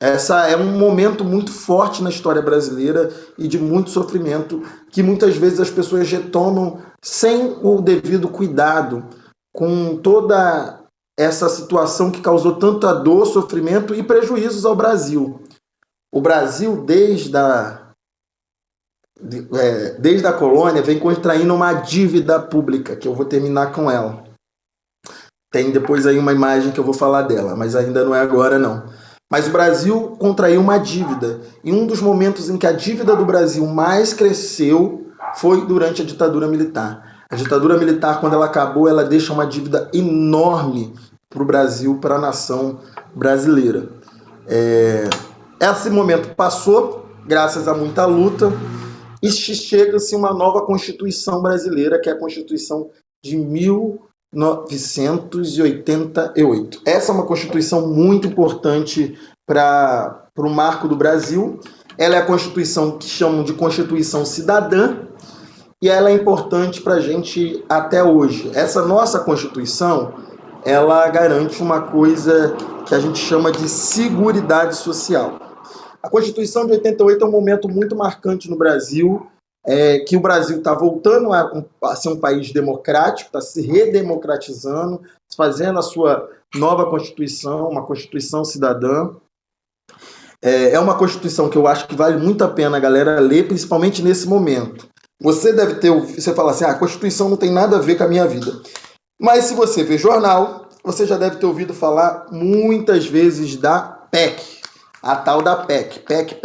Essa é um momento muito forte na história brasileira e de muito sofrimento, que muitas vezes as pessoas retomam sem o devido cuidado, com toda essa situação que causou tanta dor, sofrimento e prejuízos ao Brasil. O Brasil, desde a colônia, vem contraindo uma dívida pública, que eu vou terminar com ela. Tem depois aí uma imagem que eu vou falar dela, mas ainda não é agora, não. Mas o Brasil contraiu uma dívida, e um dos momentos em que a dívida do Brasil mais cresceu foi durante a ditadura militar. A ditadura militar, quando ela acabou, ela deixa uma dívida enorme para o Brasil, para a nação brasileira. Esse momento passou, graças a muita luta, e chega-se uma nova Constituição brasileira, que é a Constituição de 1988. Essa é uma Constituição muito importante para o marco do Brasil. Ela é a Constituição que chamam de Constituição Cidadã, e ela é importante para a gente até hoje. Essa nossa Constituição, ela garante uma coisa que a gente chama de seguridade social. A Constituição de 88 é um momento muito marcante no Brasil, que o Brasil está voltando a ser um país democrático, está se redemocratizando, fazendo a sua nova Constituição, uma Constituição cidadã. É uma Constituição que eu acho que vale muito a pena a galera ler, principalmente nesse momento. Você deve ter, você fala assim, a Constituição não tem nada a ver com a minha vida. Mas se você vê jornal, você já deve ter ouvido falar muitas vezes da PEC. A tal da PEC. PEC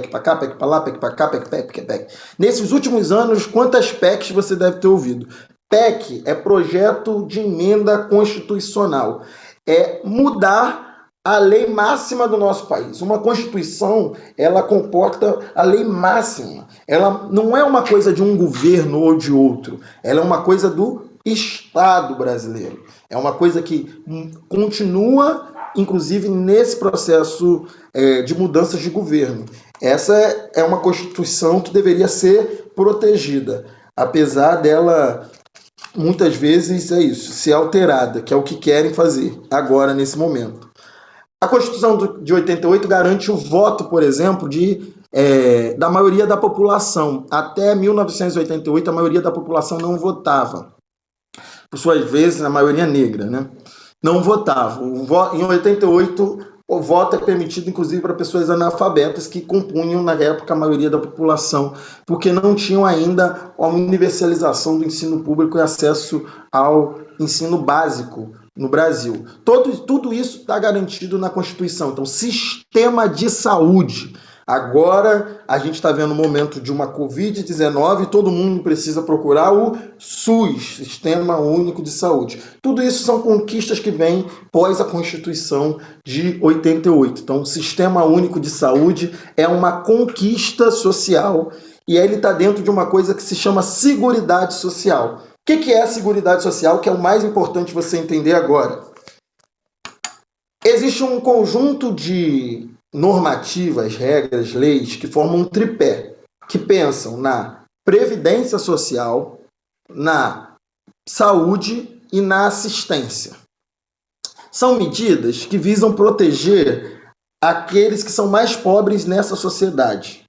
pra cá, PEC pra lá, PEC pra cá, PEC. Nesses últimos anos, quantas PECs você deve ter ouvido? PEC é projeto de emenda constitucional. É mudar a lei máxima do nosso país. Uma Constituição, ela comporta a lei máxima. Ela não é uma coisa de um governo ou de outro. Ela é uma coisa do Estado brasileiro. É uma coisa que continua, inclusive, nesse processo de mudanças de governo. Essa é uma Constituição que deveria ser protegida, apesar dela, muitas vezes, ser alterada, que é o que querem fazer agora, nesse momento. A Constituição de 88 garante o voto, por exemplo, da maioria da população. Até 1988, a maioria da população não votava. Por suas vezes, a maioria negra, né? Não votava. Em 88, o voto é permitido, inclusive, para pessoas analfabetas que compunham, na época, a maioria da população, porque não tinham ainda a universalização do ensino público e acesso ao ensino básico no Brasil. Tudo isso está garantido na Constituição. Então, sistema de saúde. Agora, a gente está vendo um momento de uma Covid-19 e todo mundo precisa procurar o SUS, Sistema Único de Saúde. Tudo isso são conquistas que vêm pós a Constituição de 88. Então, o Sistema Único de Saúde é uma conquista social e ele está dentro de uma coisa que se chama Seguridade Social. O que é a Seguridade Social, que é o mais importante você entender agora? Existe um conjunto de normativas, regras, leis que formam um tripé, que pensam na previdência social, na saúde e na assistência. São medidas que visam proteger aqueles que são mais pobres nessa sociedade.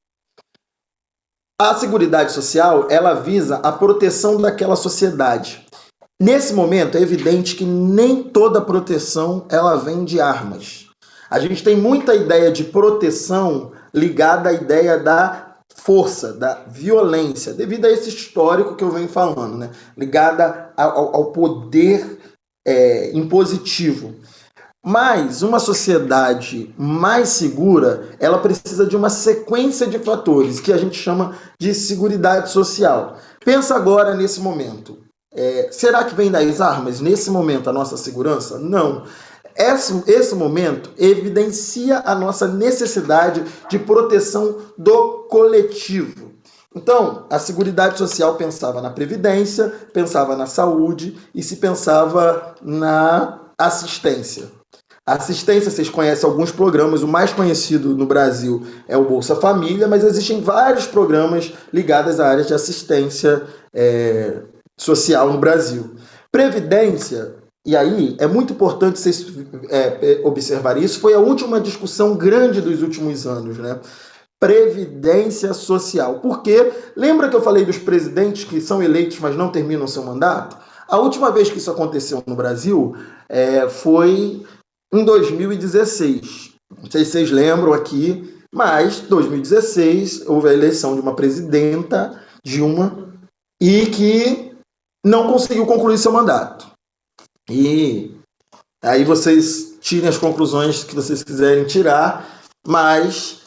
A Seguridade Social, ela visa a proteção daquela sociedade. Nesse momento, é evidente que nem toda proteção ela vem de armas. A gente tem muita ideia de proteção ligada à ideia da força, da violência, devido a esse histórico que eu venho falando, né? Ligada ao poder impositivo. Mas uma sociedade mais segura, ela precisa de uma sequência de fatores que a gente chama de seguridade social. Pensa agora nesse momento. Será que vem das armas nesse momento a nossa segurança? Não. Esse momento evidencia a nossa necessidade de proteção do coletivo. Então, a Seguridade Social pensava na previdência, pensava na saúde e se pensava na assistência. A assistência, vocês conhecem alguns programas, o mais conhecido no Brasil é o Bolsa Família, mas existem vários programas ligados à área de assistência social no Brasil. Previdência, e aí é muito importante vocês observar isso, foi a última discussão grande dos últimos anos, né? Previdência social. Porque lembra que eu falei dos presidentes que são eleitos, mas não terminam seu mandato? A última vez que isso aconteceu no Brasil foi em 2016. Não sei se vocês lembram aqui, mas em 2016 houve a eleição de uma presidenta, Dilma, e que não conseguiu concluir seu mandato. E aí vocês tirem as conclusões que vocês quiserem tirar, mas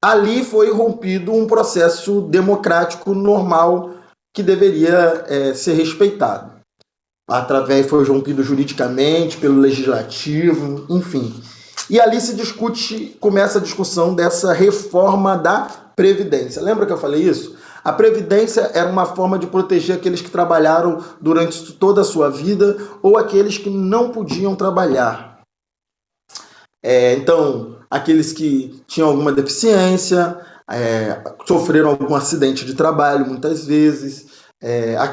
ali foi rompido um processo democrático normal que deveria ser respeitado. Foi rompido juridicamente, pelo legislativo, enfim. E ali começa a discussão dessa reforma da Previdência. Lembra que eu falei isso? A Previdência era uma forma de proteger aqueles que trabalharam durante toda a sua vida ou aqueles que não podiam trabalhar. Então, aqueles que tinham alguma deficiência, sofreram algum acidente de trabalho muitas vezes.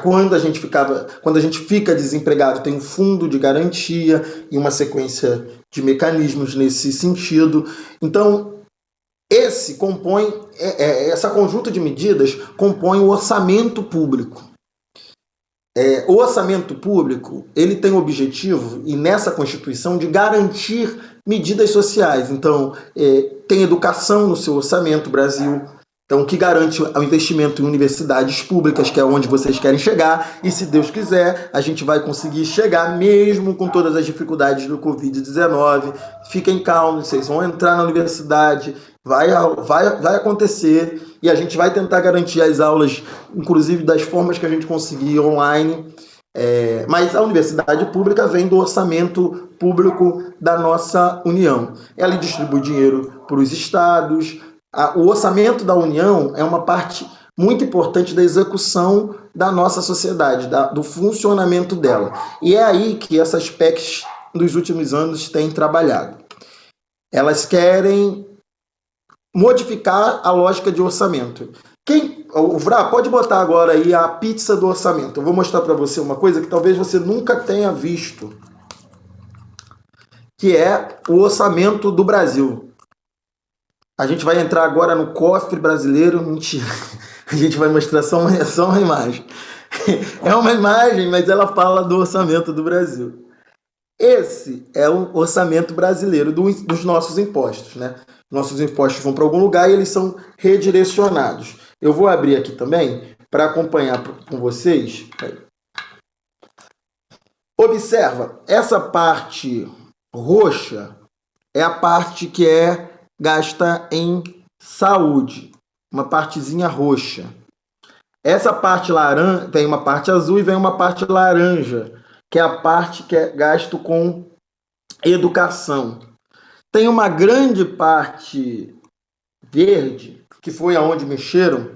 Quando a gente fica desempregado, tem um fundo de garantia e uma sequência de mecanismos nesse sentido. Então, essa conjunta de medidas compõe o orçamento público. O orçamento público ele tem o objetivo, e nessa Constituição, de garantir medidas sociais. Então, tem educação no seu orçamento, Brasil. Então, o que garante o investimento em universidades públicas, que é onde vocês querem chegar, e se Deus quiser, a gente vai conseguir chegar mesmo com todas as dificuldades do Covid-19. Fiquem calmos, vocês vão entrar na universidade, vai acontecer, e a gente vai tentar garantir as aulas, inclusive das formas que a gente conseguir online. Mas a universidade pública vem do orçamento público da nossa União. Ela distribui dinheiro para os estados. O orçamento da União é uma parte muito importante da execução da nossa sociedade, do funcionamento dela. E é aí que essas PECs, nos últimos anos, têm trabalhado. Elas querem modificar a lógica de orçamento. O Vrá, pode botar agora aí a pizza do orçamento. Eu vou mostrar para você uma coisa que talvez você nunca tenha visto, que é o orçamento do Brasil. A gente vai entrar agora no cofre brasileiro. Mentira. A gente vai mostrar só uma imagem. É uma imagem, mas ela fala do orçamento do Brasil. Esse é o orçamento brasileiro dos nossos impostos, né? Nossos impostos vão para algum lugar e eles são redirecionados. Eu vou abrir aqui também para acompanhar com vocês. Observa, essa parte roxa é a parte que é gasta em saúde, uma partezinha roxa. Essa parte laranja, tem uma parte azul e vem uma parte laranja, que é a parte que é gasto com educação. Tem uma grande parte verde, que foi aonde mexeram,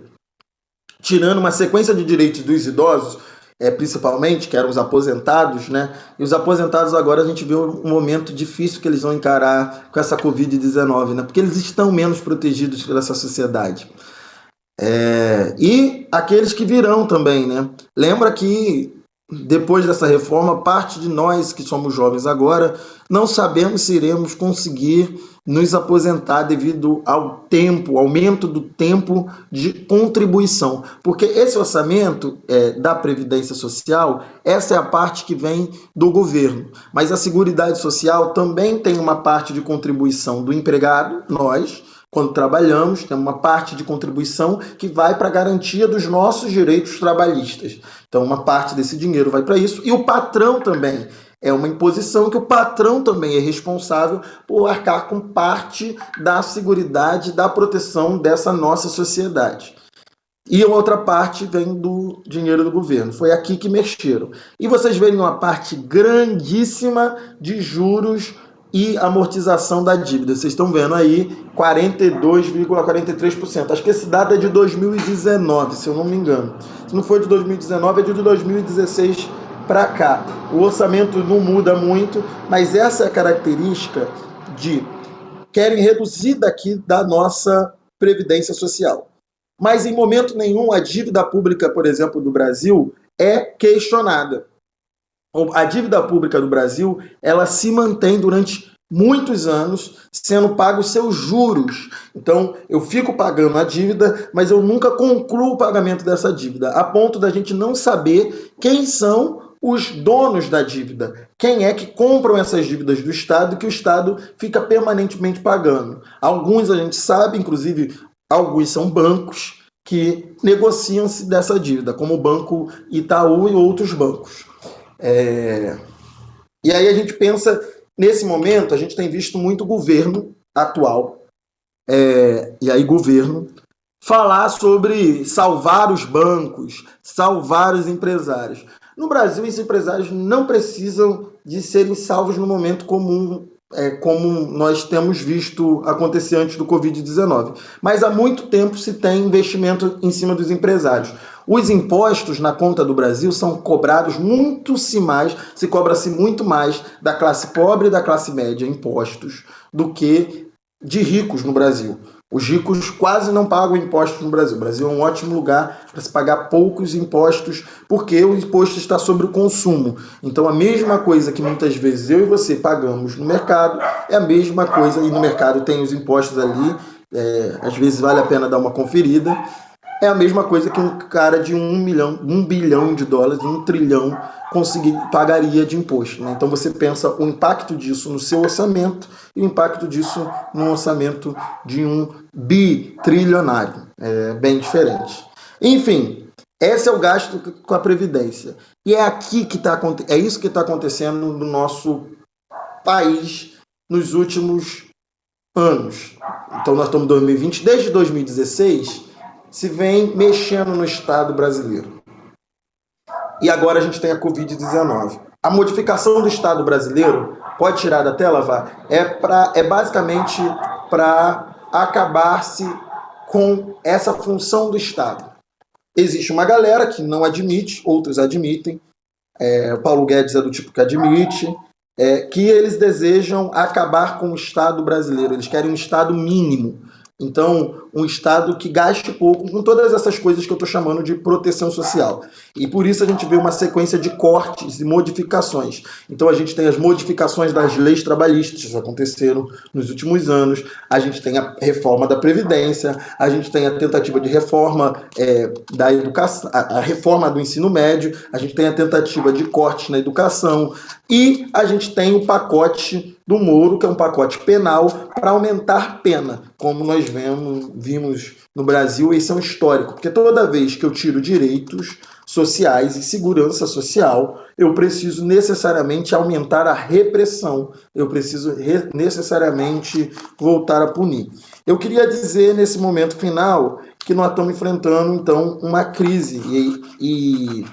tirando uma sequência de direitos dos idosos, principalmente, que eram os aposentados, né? E os aposentados agora a gente vê um momento difícil que eles vão encarar com essa Covid-19, né? Porque eles estão menos protegidos pela essa sociedade. E aqueles que virão também, né? Lembra que depois dessa reforma, parte de nós que somos jovens agora não sabemos se iremos conseguir nos aposentar devido ao aumento do tempo de contribuição. Porque esse orçamento da Previdência Social, essa é a parte que vem do governo. Mas a Seguridade Social também tem uma parte de contribuição do empregado, nós, quando trabalhamos, tem uma parte de contribuição que vai para a garantia dos nossos direitos trabalhistas. Então, uma parte desse dinheiro vai para isso. E o patrão também. É uma imposição que o patrão também é responsável por arcar com parte da seguridade, da proteção dessa nossa sociedade. E a outra parte vem do dinheiro do governo. Foi aqui que mexeram. E vocês veem uma parte grandíssima de juros e amortização da dívida. Vocês estão vendo aí 42,43%. Acho que esse dado é de 2019, se eu não me engano. Se não for de 2019, é de 2016 para cá. O orçamento não muda muito, mas essa é a característica de querem reduzir daqui da nossa Previdência Social. Mas em momento nenhum a dívida pública, por exemplo, do Brasil é questionada. A dívida pública do Brasil, ela se mantém durante muitos anos sendo pagos seus juros. Então, eu fico pagando a dívida, mas eu nunca concluo o pagamento dessa dívida, a ponto da gente não saber quem são os donos da dívida, quem é que compram essas dívidas do Estado, que o Estado fica permanentemente pagando. Alguns a gente sabe, inclusive, alguns são bancos que negociam-se dessa dívida, como o Banco Itaú e outros bancos. E aí a gente pensa, nesse momento, a gente tem visto muito governo atual, governo, falar sobre salvar os bancos, salvar os empresários. No Brasil, os empresários não precisam de serem salvos no momento comum, como nós temos visto acontecer antes do Covid-19. Mas há muito tempo se tem investimento em cima dos empresários. Os impostos na conta do Brasil são cobrados se cobra-se muito mais da classe pobre e da classe média impostos do que de ricos no Brasil. Os ricos quase não pagam impostos no Brasil. O Brasil é um ótimo lugar para se pagar poucos impostos, porque o imposto está sobre o consumo. Então, a mesma coisa que muitas vezes eu e você pagamos no mercado, é a mesma coisa, e no mercado tem os impostos ali, às vezes vale a pena dar uma conferida, é a mesma coisa que um cara de $1 bilhão, 1 trilhão, pagaria de imposto, né? Então você pensa o impacto disso no seu orçamento e o impacto disso no orçamento de um bitrilionário. É bem diferente. Enfim, esse é o gasto com a Previdência. E é aqui que é isso que está acontecendo no nosso país nos últimos anos. Então nós estamos em 2020, desde 2016 se vem mexendo no Estado brasileiro. E agora a gente tem a Covid-19. A modificação do Estado brasileiro, pode tirar da tela, Vá, é basicamente para acabar-se com essa função do Estado. Existe uma galera que não admite, outros admitem, o Paulo Guedes é do tipo que admite, que eles desejam acabar com o Estado brasileiro, eles querem um Estado mínimo. Então, um Estado que gaste pouco com todas essas coisas que eu estou chamando de proteção social. E por isso a gente vê uma sequência de cortes e modificações. Então, a gente tem as modificações das leis trabalhistas que aconteceram nos últimos anos, a gente tem a reforma da Previdência, a gente tem a tentativa de reforma da educação, a reforma do ensino médio, a gente tem a tentativa de corte na educação e a gente tem o pacote do Moro, que é um pacote penal para aumentar pena, como nós vimos no Brasil, isso é um histórico, porque toda vez que eu tiro direitos sociais e segurança social, eu preciso necessariamente aumentar a repressão, eu preciso necessariamente voltar a punir. Eu queria dizer nesse momento final que nós estamos enfrentando então uma crise e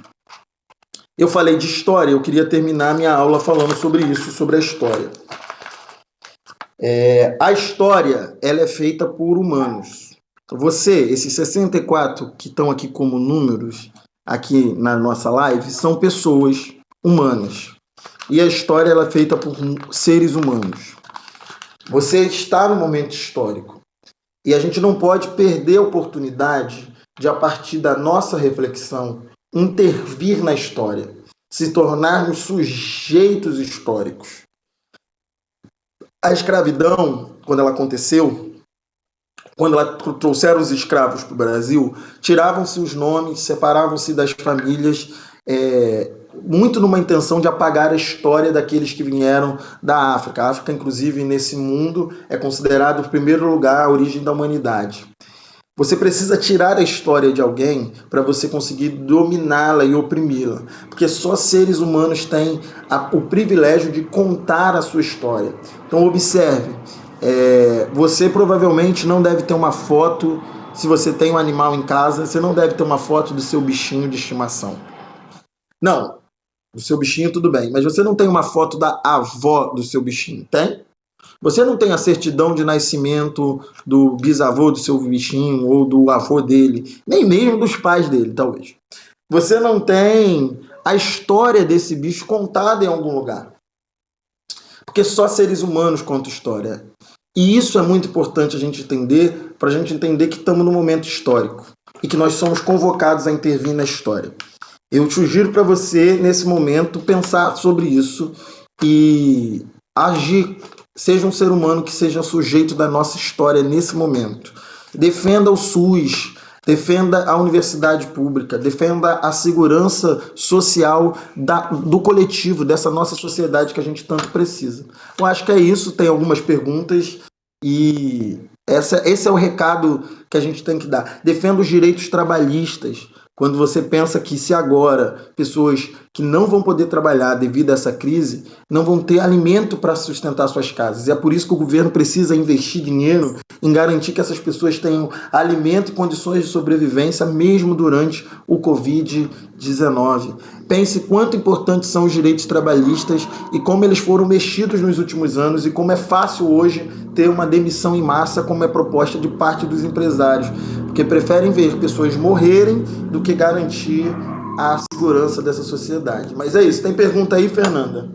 eu falei de história, eu queria terminar minha aula falando sobre isso, sobre a história. A história, ela é feita por humanos. Você, esses 64 que estão aqui como números, aqui na nossa live, são pessoas humanas. E a história, ela é feita por seres humanos. Você está no momento histórico. E a gente não pode perder a oportunidade de, a partir da nossa reflexão, intervir na história, se tornarmos sujeitos históricos. A escravidão, quando ela aconteceu, quando ela trouxeram os escravos para o Brasil, tiravam-se os nomes, separavam-se das famílias, muito numa intenção de apagar a história daqueles que vieram da África. A África, inclusive, nesse mundo, é considerado, em primeiro lugar, a origem da humanidade. Você precisa tirar a história de alguém para você conseguir dominá-la e oprimi-la. Porque só seres humanos têm o privilégio de contar a sua história. Então, observe. Você provavelmente não deve ter uma foto, se você tem um animal em casa, você não deve ter uma foto do seu bichinho de estimação. Não, do seu bichinho tudo bem, mas você não tem uma foto da avó do seu bichinho, tem? Você não tem a certidão de nascimento do bisavô do seu bichinho ou do avô dele, nem mesmo dos pais dele, talvez. Você não tem a história desse bicho contada em algum lugar. Porque só seres humanos contam história. E isso é muito importante a gente entender, para a gente entender que estamos num momento histórico e que nós somos convocados a intervir na história. Eu sugiro para você, nesse momento, pensar sobre isso e agir. Seja um ser humano que seja sujeito da nossa história nesse momento. Defenda o SUS, defenda a universidade pública, defenda a segurança social do coletivo, dessa nossa sociedade que a gente tanto precisa. Eu acho que é isso, tem algumas perguntas e esse é o recado que a gente tem que dar. Defenda os direitos trabalhistas. Quando você pensa que se agora pessoas que não vão poder trabalhar devido a essa crise não vão ter alimento para sustentar suas casas. E é por isso que o governo precisa investir dinheiro em garantir que essas pessoas tenham alimento e condições de sobrevivência mesmo durante o Covid-19. Pense quanto importantes são os direitos trabalhistas e como eles foram mexidos nos últimos anos e como é fácil hoje ter uma demissão em massa como é proposta de parte dos empresários, porque preferem ver pessoas morrerem do que garantir a segurança dessa sociedade. Mas é isso. Tem pergunta aí, Fernanda?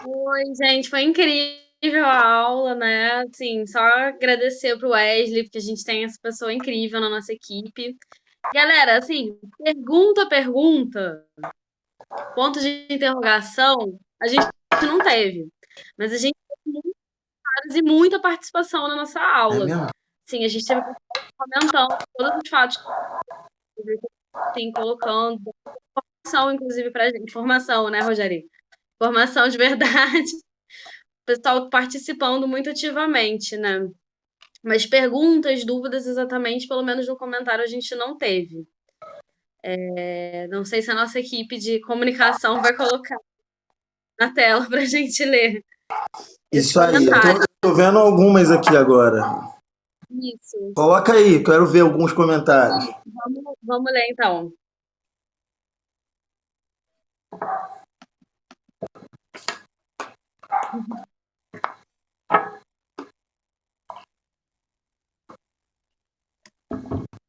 Oi, gente, foi incrível a aula, né? Assim, só agradecer pro Wesley, porque a gente tem essa pessoa incrível na nossa equipe. Galera, assim, pergunta, pontos de interrogação, a gente não teve, mas a gente teve muitas e muita participação na nossa É aula. mesmo? Sim, a gente teve comentando todos os fatos, sim, colocando informação, inclusive, pra gente. Informação, né, Rogério? Formação de verdade. O pessoal participando muito ativamente, né? Mas perguntas, dúvidas exatamente, pelo menos no comentário a gente não teve. Não sei se a nossa equipe de comunicação vai colocar na tela para a gente ler esses Isso aí, eu comentários. tô vendo algumas aqui agora. Isso. Coloca aí, quero ver alguns comentários. Vamos ler então.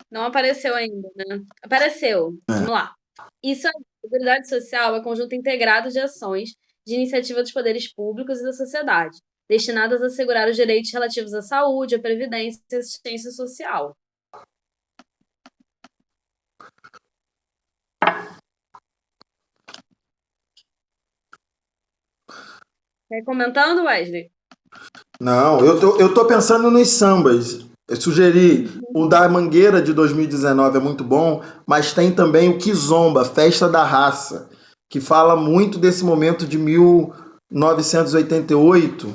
Não apareceu ainda, né? Apareceu. Vamos lá. Isso é Seguridade Social é conjunto integrado de ações de iniciativa dos poderes públicos e da sociedade, destinadas a assegurar os direitos relativos à saúde, à previdência e à assistência social. Quer ir comentando, Wesley? Não, eu tô pensando nos sambas. Eu sugeri o da Mangueira de 2019 é muito bom, mas tem também o Kizomba, Festa da Raça, que fala muito desse momento de 1988,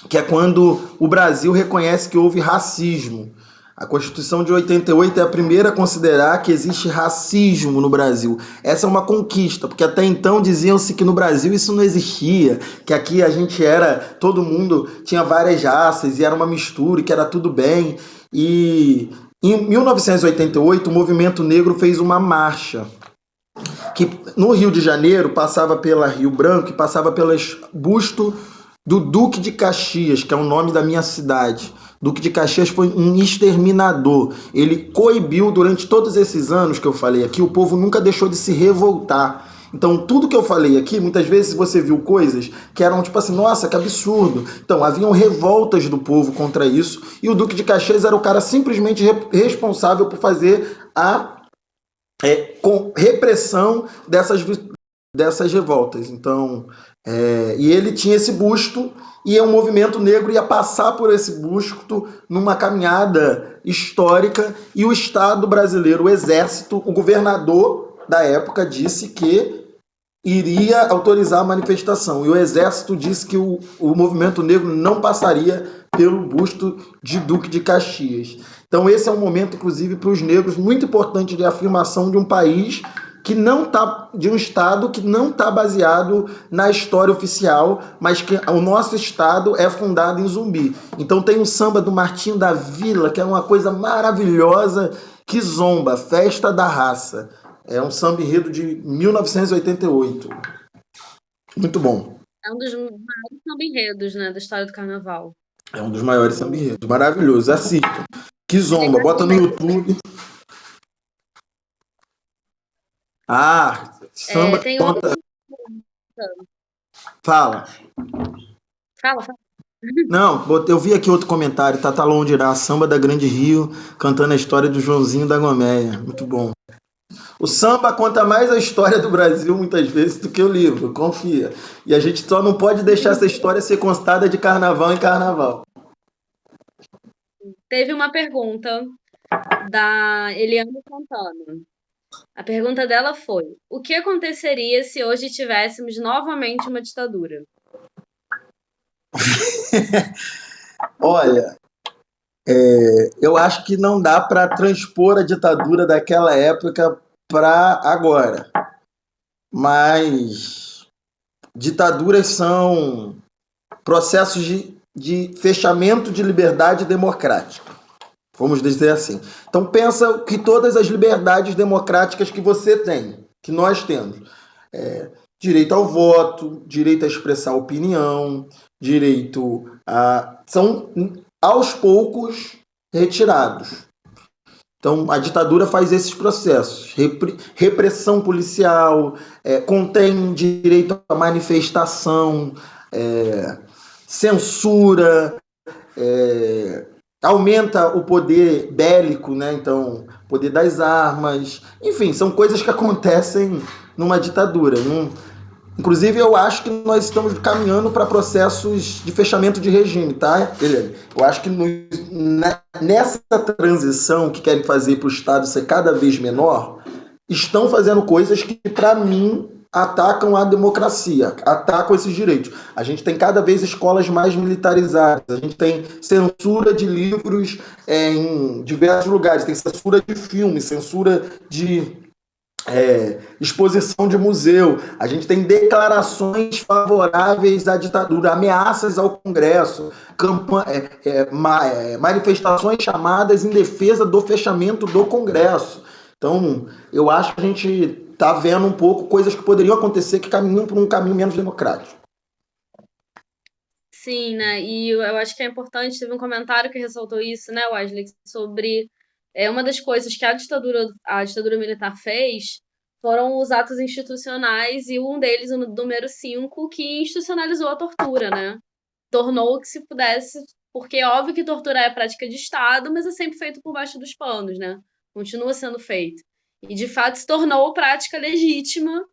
que é quando o Brasil reconhece que houve racismo. A Constituição de 88 é a primeira a considerar que existe racismo no Brasil. Essa é uma conquista, porque até então diziam-se que no Brasil isso não existia, que aqui a gente era, todo mundo tinha várias raças e era uma mistura e que era tudo bem. E em 1988 o movimento negro fez uma marcha que no Rio de Janeiro passava pela Rio Branco e passava pelo busto do Duque de Caxias, que é o nome da minha cidade. Duque de Caxias foi um exterminador. Ele coibiu durante todos esses anos que eu falei aqui, o povo nunca deixou de se revoltar. Então, tudo que eu falei aqui, muitas vezes você viu coisas que eram tipo assim, nossa, que absurdo. Então, haviam revoltas do povo contra isso, e o Duque de Caxias era o cara simplesmente responsável por fazer a com repressão dessas revoltas. Então, e ele tinha esse busto e o movimento negro ia passar por esse busto numa caminhada histórica e o Estado brasileiro, o Exército, o governador da época disse que iria autorizar a manifestação. E o Exército disse que o movimento negro não passaria pelo busto de Duque de Caxias. Então esse é um momento, inclusive, para os negros, muito importante de afirmação de um país que não tá, de um Estado que não está baseado na história oficial, mas que o nosso Estado é fundado em Zumbi. Então tem o samba do Martinho da Vila, que é uma coisa maravilhosa, que zomba, Festa da Raça. É um samba enredo de 1988. Muito bom. É um dos maiores samba-enredos, né, da história do carnaval. É um dos maiores samba enredos. Maravilhoso. Assista. Que zomba. Bota no YouTube. Ah, samba Tem outro. conta. Fala. Fala, fala. Não, eu vi aqui outro comentário. Tatalon dirá, samba da Grande Rio, cantando a história do Joãozinho da Goméia. Muito bom. O samba conta mais a história do Brasil, muitas vezes, do que o livro, confia. E a gente só não pode deixar essa história ser constada de carnaval em carnaval. Teve uma pergunta da Eliane Santana. A pergunta dela foi: o que aconteceria se hoje tivéssemos novamente uma ditadura? Olha, eu acho que não dá para transpor a ditadura daquela época para agora. Mas ditaduras são processos de fechamento de liberdade democrática. Vamos dizer assim. Então pensa que todas as liberdades democráticas que você tem, que nós temos, direito ao voto, direito a expressar opinião, direito a... são aos poucos retirados. Então, a ditadura faz esses processos. Repressão policial, contém direito à manifestação, censura, aumenta o poder bélico, né? Então, poder das armas. Enfim, são coisas que acontecem numa ditadura. Inclusive, eu acho que nós estamos caminhando para processos de fechamento de regime, tá, Helene? Eu acho que nessa transição que querem fazer para o Estado ser cada vez menor, estão fazendo coisas que, para mim, atacam a democracia, atacam esses direitos. A gente tem cada vez escolas mais militarizadas, a gente tem censura de livros em diversos lugares, tem censura de filmes, censura de exposição de museu, a gente tem declarações favoráveis à ditadura, ameaças ao Congresso, manifestações chamadas em defesa do fechamento do Congresso. Então, eu acho que a gente está vendo um pouco coisas que poderiam acontecer que caminham por um caminho menos democrático. Sim, né? E eu acho que é importante, teve um comentário que ressaltou isso, né, Wesley, sobre uma das coisas que a ditadura militar fez foram os atos institucionais, e um deles, o número 5 que institucionalizou a tortura, né? Tornou que se pudesse, porque é óbvio que tortura é prática de Estado, mas é sempre feito por baixo dos panos, né? Continua sendo feito. E de fato se tornou prática legítima,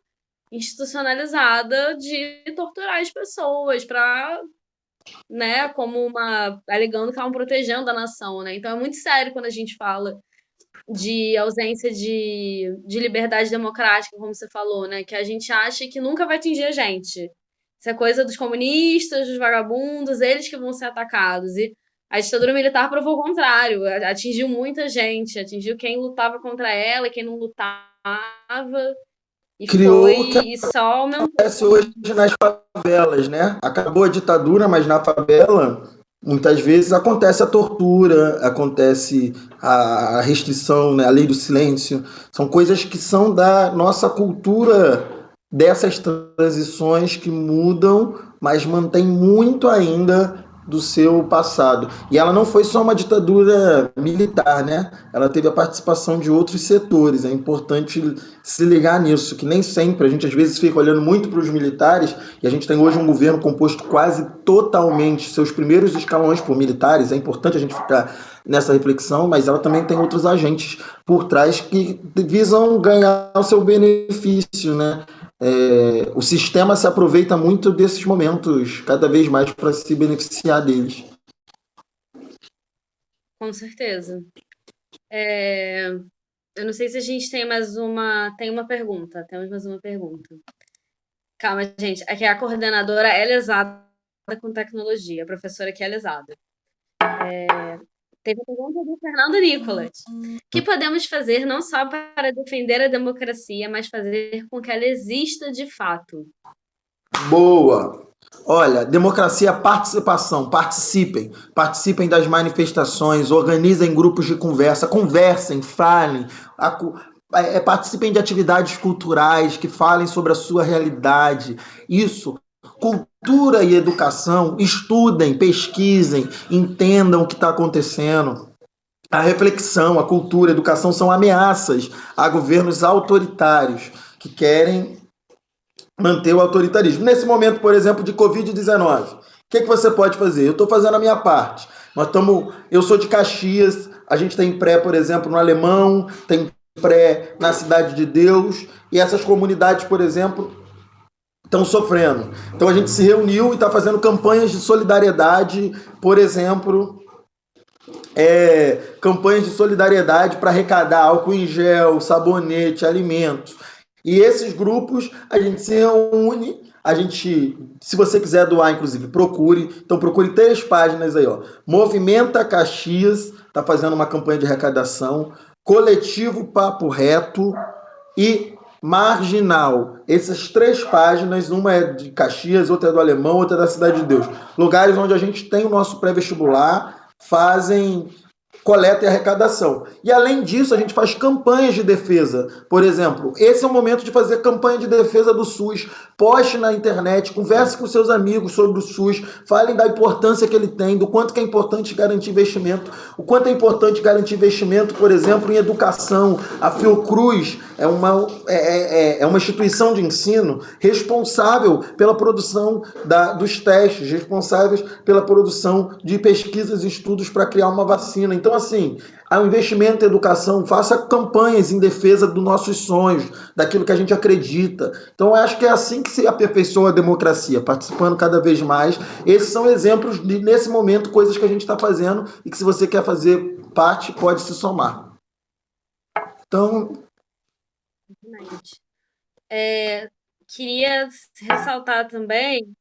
institucionalizada de torturar as pessoas para, né, alegando que estavam protegendo a nação, né? Então é muito sério quando a gente fala de ausência de liberdade democrática, como você falou, né? Que a gente acha que nunca vai atingir a gente. Isso é coisa dos comunistas, dos vagabundos, eles que vão ser atacados. E a ditadura militar provou o contrário, atingiu muita gente, atingiu quem lutava contra ela e quem não lutava, e Criou o que e só aumentou. acontece hoje nas favelas, né? Acabou a ditadura, mas na favela muitas vezes acontece a tortura, acontece a restrição, né? A lei do silêncio. São coisas que são da nossa cultura, dessas transições que mudam, mas mantém muito ainda do seu passado. E ela não foi só uma ditadura militar, né? Ela teve a participação de outros setores. É importante se ligar nisso, que nem sempre a gente às vezes fica olhando muito para os militares, e a gente tem hoje um governo composto quase totalmente, seus primeiros escalões por militares. É importante a gente ficar nessa reflexão, mas ela também tem outros agentes por trás que visam ganhar o seu benefício, né? O sistema se aproveita muito desses momentos, cada vez mais para se beneficiar deles. Com certeza. Eu não sei se a gente tem mais uma. Tem uma pergunta. Temos mais uma pergunta. Calma, gente. Aqui a coordenadora é lesada com tecnologia. A professora aqui é lesada. Teve a pergunta do Fernando Nicolas. O que podemos fazer não só para defender a democracia, mas fazer com que ela exista de fato? Boa! Olha, democracia, participação, participem das manifestações, organizem grupos de conversa, conversem, falem, participem de atividades culturais que falem sobre a sua realidade. Isso, cultura e educação, estudem, pesquisem, entendam o que está acontecendo. A reflexão, a cultura, a educação são ameaças a governos autoritários que querem manter o autoritarismo. Nesse momento, por exemplo, de Covid-19, o que você pode fazer? Eu estou fazendo a minha parte. Eu sou de Caxias, a gente tem pré, por exemplo, no Alemão, tem pré na Cidade de Deus, e essas comunidades, por exemplo, estão sofrendo. Então a gente se reuniu e está fazendo campanhas de solidariedade, por exemplo, campanhas de solidariedade para arrecadar álcool em gel, sabonete, alimentos. E esses grupos, a gente se reúne, se você quiser doar, inclusive, procure 3 páginas aí, ó. Movimenta Caxias, está fazendo uma campanha de arrecadação, Coletivo Papo Reto e Marginal. Essas 3 páginas, uma é de Caxias, outra é do Alemão, outra é da Cidade de Deus. Lugares onde a gente tem o nosso pré-vestibular, fazem coleta e arrecadação. E além disso, a gente faz campanhas de defesa. Por exemplo, esse é o momento de fazer campanha de defesa do SUS. Poste na internet, converse com seus amigos sobre o SUS, falem da importância que ele tem, do quanto que é importante garantir investimento, o quanto é importante garantir investimento, por exemplo, em educação. A Fiocruz é uma instituição de ensino responsável pela produção dos testes, responsáveis pela produção de pesquisas e estudos para criar uma vacina. Então, assim, há um investimento em educação, faça campanhas em defesa dos nossos sonhos, daquilo que a gente acredita. Então, eu acho que é assim que se aperfeiçoa a democracia, participando cada vez mais. Esses são exemplos de, nesse momento, coisas que a gente está fazendo e que, se você quer fazer parte, pode se somar. Então... queria ressaltar também,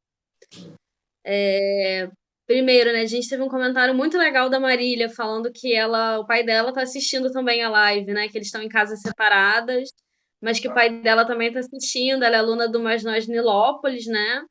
primeiro, né, a gente teve um comentário muito legal da Marília falando que o pai dela tá assistindo também a live, né, que eles estão em casas separadas, mas que o pai dela também tá assistindo, ela é aluna do Mais Nós Nilópolis, né,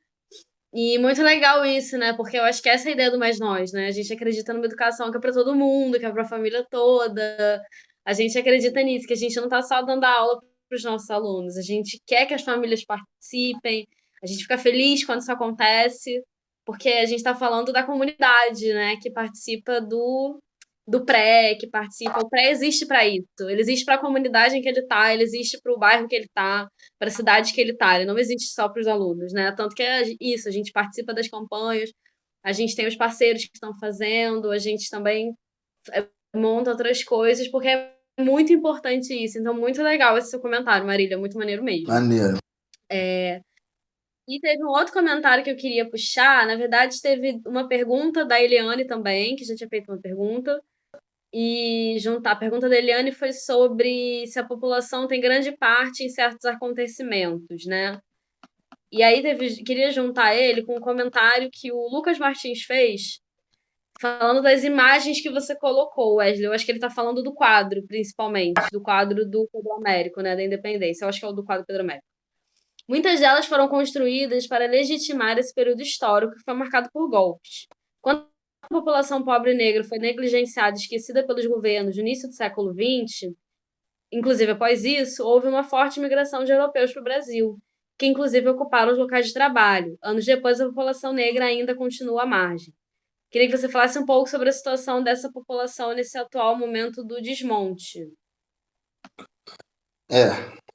e muito legal isso, né, porque eu acho que essa é a ideia do Mais Nós, né, a gente acredita numa educação que é para todo mundo, que é para a família toda, a gente acredita nisso, que a gente não tá só dando aula para os nossos alunos, a gente quer que as famílias participem, a gente fica feliz quando isso acontece, porque a gente está falando da comunidade, né, que participa do pré, que participa. O pré existe para isso. Ele existe para a comunidade em que ele está, ele existe para o bairro que ele está, para a cidade que ele está. Ele não existe só para os alunos, né? Tanto que é isso, a gente participa das campanhas, a gente tem os parceiros que estão fazendo, a gente também monta outras coisas, porque é muito importante isso. Então, muito legal esse seu comentário, Marília, muito maneiro mesmo. Maneiro. E teve um outro comentário que eu queria puxar. Na verdade, teve uma pergunta da Eliane também, que já tinha feito uma pergunta. E juntar. A pergunta da Eliane foi sobre se a população tem grande parte em certos acontecimentos, né? E aí queria juntar ele com um comentário que o Lucas Martins fez, falando das imagens que você colocou, Wesley. Eu acho que ele está falando do quadro, principalmente, do quadro do Pedro Américo, né? Da Independência. Eu acho que é o do quadro Pedro Américo. Muitas delas foram construídas para legitimar esse período histórico que foi marcado por golpes. Quando a população pobre e negra foi negligenciada e esquecida pelos governos no início do século XX, inclusive após isso, houve uma forte migração de europeus para o Brasil, que inclusive ocuparam os locais de trabalho. Anos depois, a população negra ainda continua à margem. Queria que você falasse um pouco sobre a situação dessa população nesse atual momento do desmonte.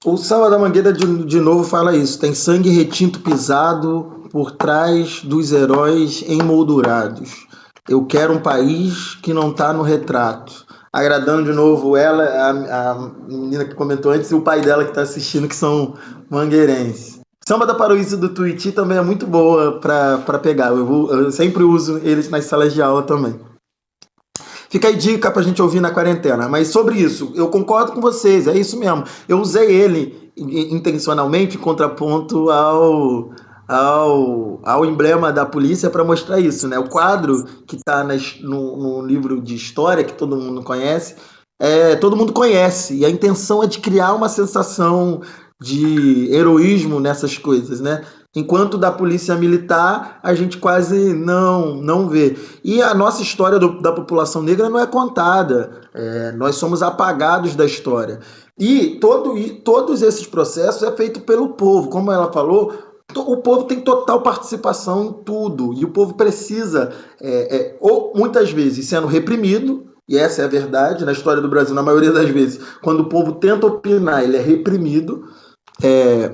O Samba da Mangueira de novo fala isso. Tem sangue retinto pisado por trás dos heróis emoldurados. Eu quero um país que não tá no retrato. Agradando de novo ela, a menina que comentou antes, e o pai dela que está assistindo, que são mangueirenses. Samba da Paroíce do Tuiuti também é muito boa para pegar. Eu sempre uso eles nas salas de aula também. Fica aí dica pra gente ouvir na quarentena. Mas sobre isso, eu concordo com vocês, é isso mesmo. Eu usei ele intencionalmente em contraponto ao emblema da polícia para mostrar isso, né? O quadro que está no livro de história, que todo mundo conhece, todo mundo conhece. E a intenção é de criar uma sensação de heroísmo nessas coisas, né? Enquanto da polícia militar, a gente quase não vê. E a nossa história da população negra não é contada. Nós somos apagados da história. E todos esses processos é feito pelo povo. Como ela falou, o povo tem total participação em tudo. E o povo precisa, ou muitas vezes, sendo reprimido, e essa é a verdade, na história do Brasil, na maioria das vezes, quando o povo tenta opinar, ele é reprimido.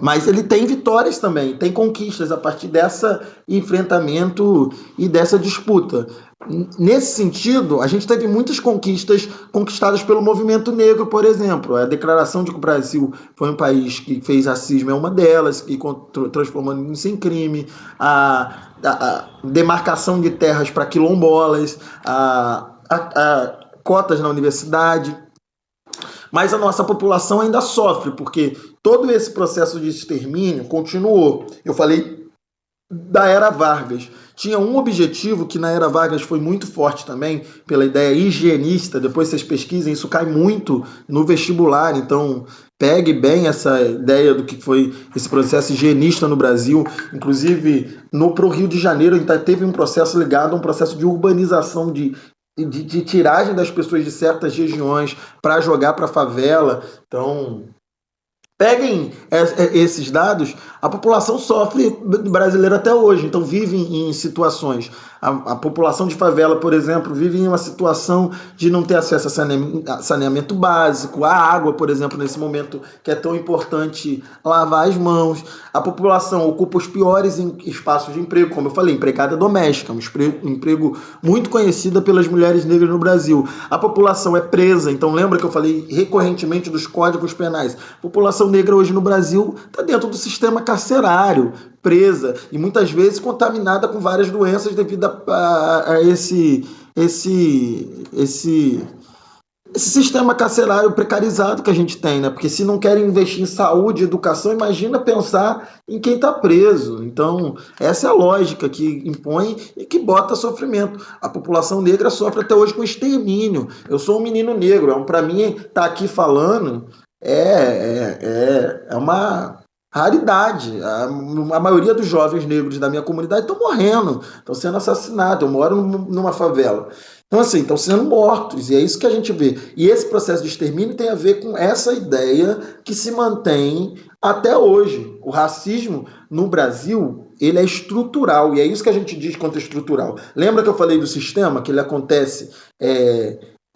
Mas ele tem vitórias também, tem conquistas a partir desse enfrentamento e dessa disputa. Nesse sentido, a gente teve muitas conquistas conquistadas pelo movimento negro, por exemplo. A declaração de que o Brasil foi um país que fez racismo é uma delas, que transformou isso em crime, a demarcação de terras para quilombolas, a cotas na universidade. Mas a nossa população ainda sofre, porque todo esse processo de extermínio continuou. Eu falei da Era Vargas. Tinha um objetivo que na Era Vargas foi muito forte também, pela ideia higienista. Depois vocês pesquisem, isso cai muito no vestibular. Então, pegue bem essa ideia do que foi esse processo higienista no Brasil. Inclusive, pro Rio de Janeiro, teve um processo ligado a um processo de urbanização, de tiragem das pessoas de certas regiões para jogar para a favela. Então, peguem esses dados, a população sofre brasileira até hoje, então vive em situações. A população de favela, por exemplo, vive em uma situação de não ter acesso a saneamento básico, a água, por exemplo, nesse momento que é tão importante lavar as mãos. A população ocupa os piores espaços de emprego, como eu falei, empregada doméstica, um emprego muito conhecido pelas mulheres negras no Brasil. A população é presa, então lembra que eu falei recorrentemente dos códigos penais. A população negra hoje no Brasil está dentro do sistema carcerário, presa e muitas vezes contaminada com várias doenças devido a esse sistema carcerário precarizado que a gente tem, né? Porque se não querem investir em saúde, educação, imagina pensar em quem está preso. Então, essa é a lógica que impõe e que bota sofrimento. A população negra sofre até hoje com extermínio. Eu sou um menino negro, para mim estar tá aqui falando é uma raridade. A maioria dos jovens negros da minha comunidade estão morrendo, estão sendo assassinados. Eu moro numa favela. Então, assim, estão sendo mortos, e é isso que a gente vê. E esse processo de extermínio tem a ver com essa ideia que se mantém até hoje. O racismo no Brasil, ele é estrutural, e é isso que a gente diz quanto estrutural. Lembra que eu falei do sistema, que ele acontece,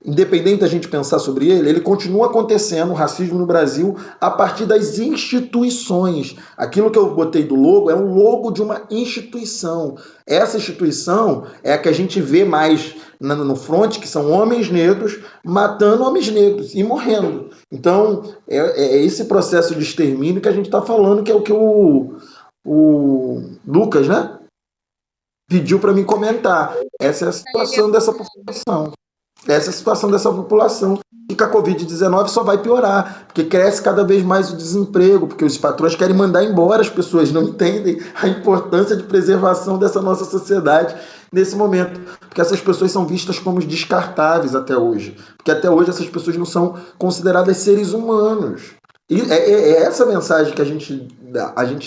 independente da gente pensar sobre ele, ele continua acontecendo, o racismo no Brasil, a partir das instituições. Aquilo que eu botei do logo é um logo de uma instituição. Essa instituição é a que a gente vê mais no front, que são homens negros matando homens negros e morrendo. Então, é esse processo de extermínio que a gente está falando, que é o que o Lucas, né, pediu para mim comentar. Essa é a situação dessa população. Essa é a situação dessa população. E que a Covid-19 só vai piorar, porque cresce cada vez mais o desemprego, porque os patrões querem mandar embora as pessoas, não entendem a importância de preservação dessa nossa sociedade nesse momento, porque essas pessoas são vistas como descartáveis até hoje, porque até hoje essas pessoas não são consideradas seres humanos. E é essa mensagem que a gente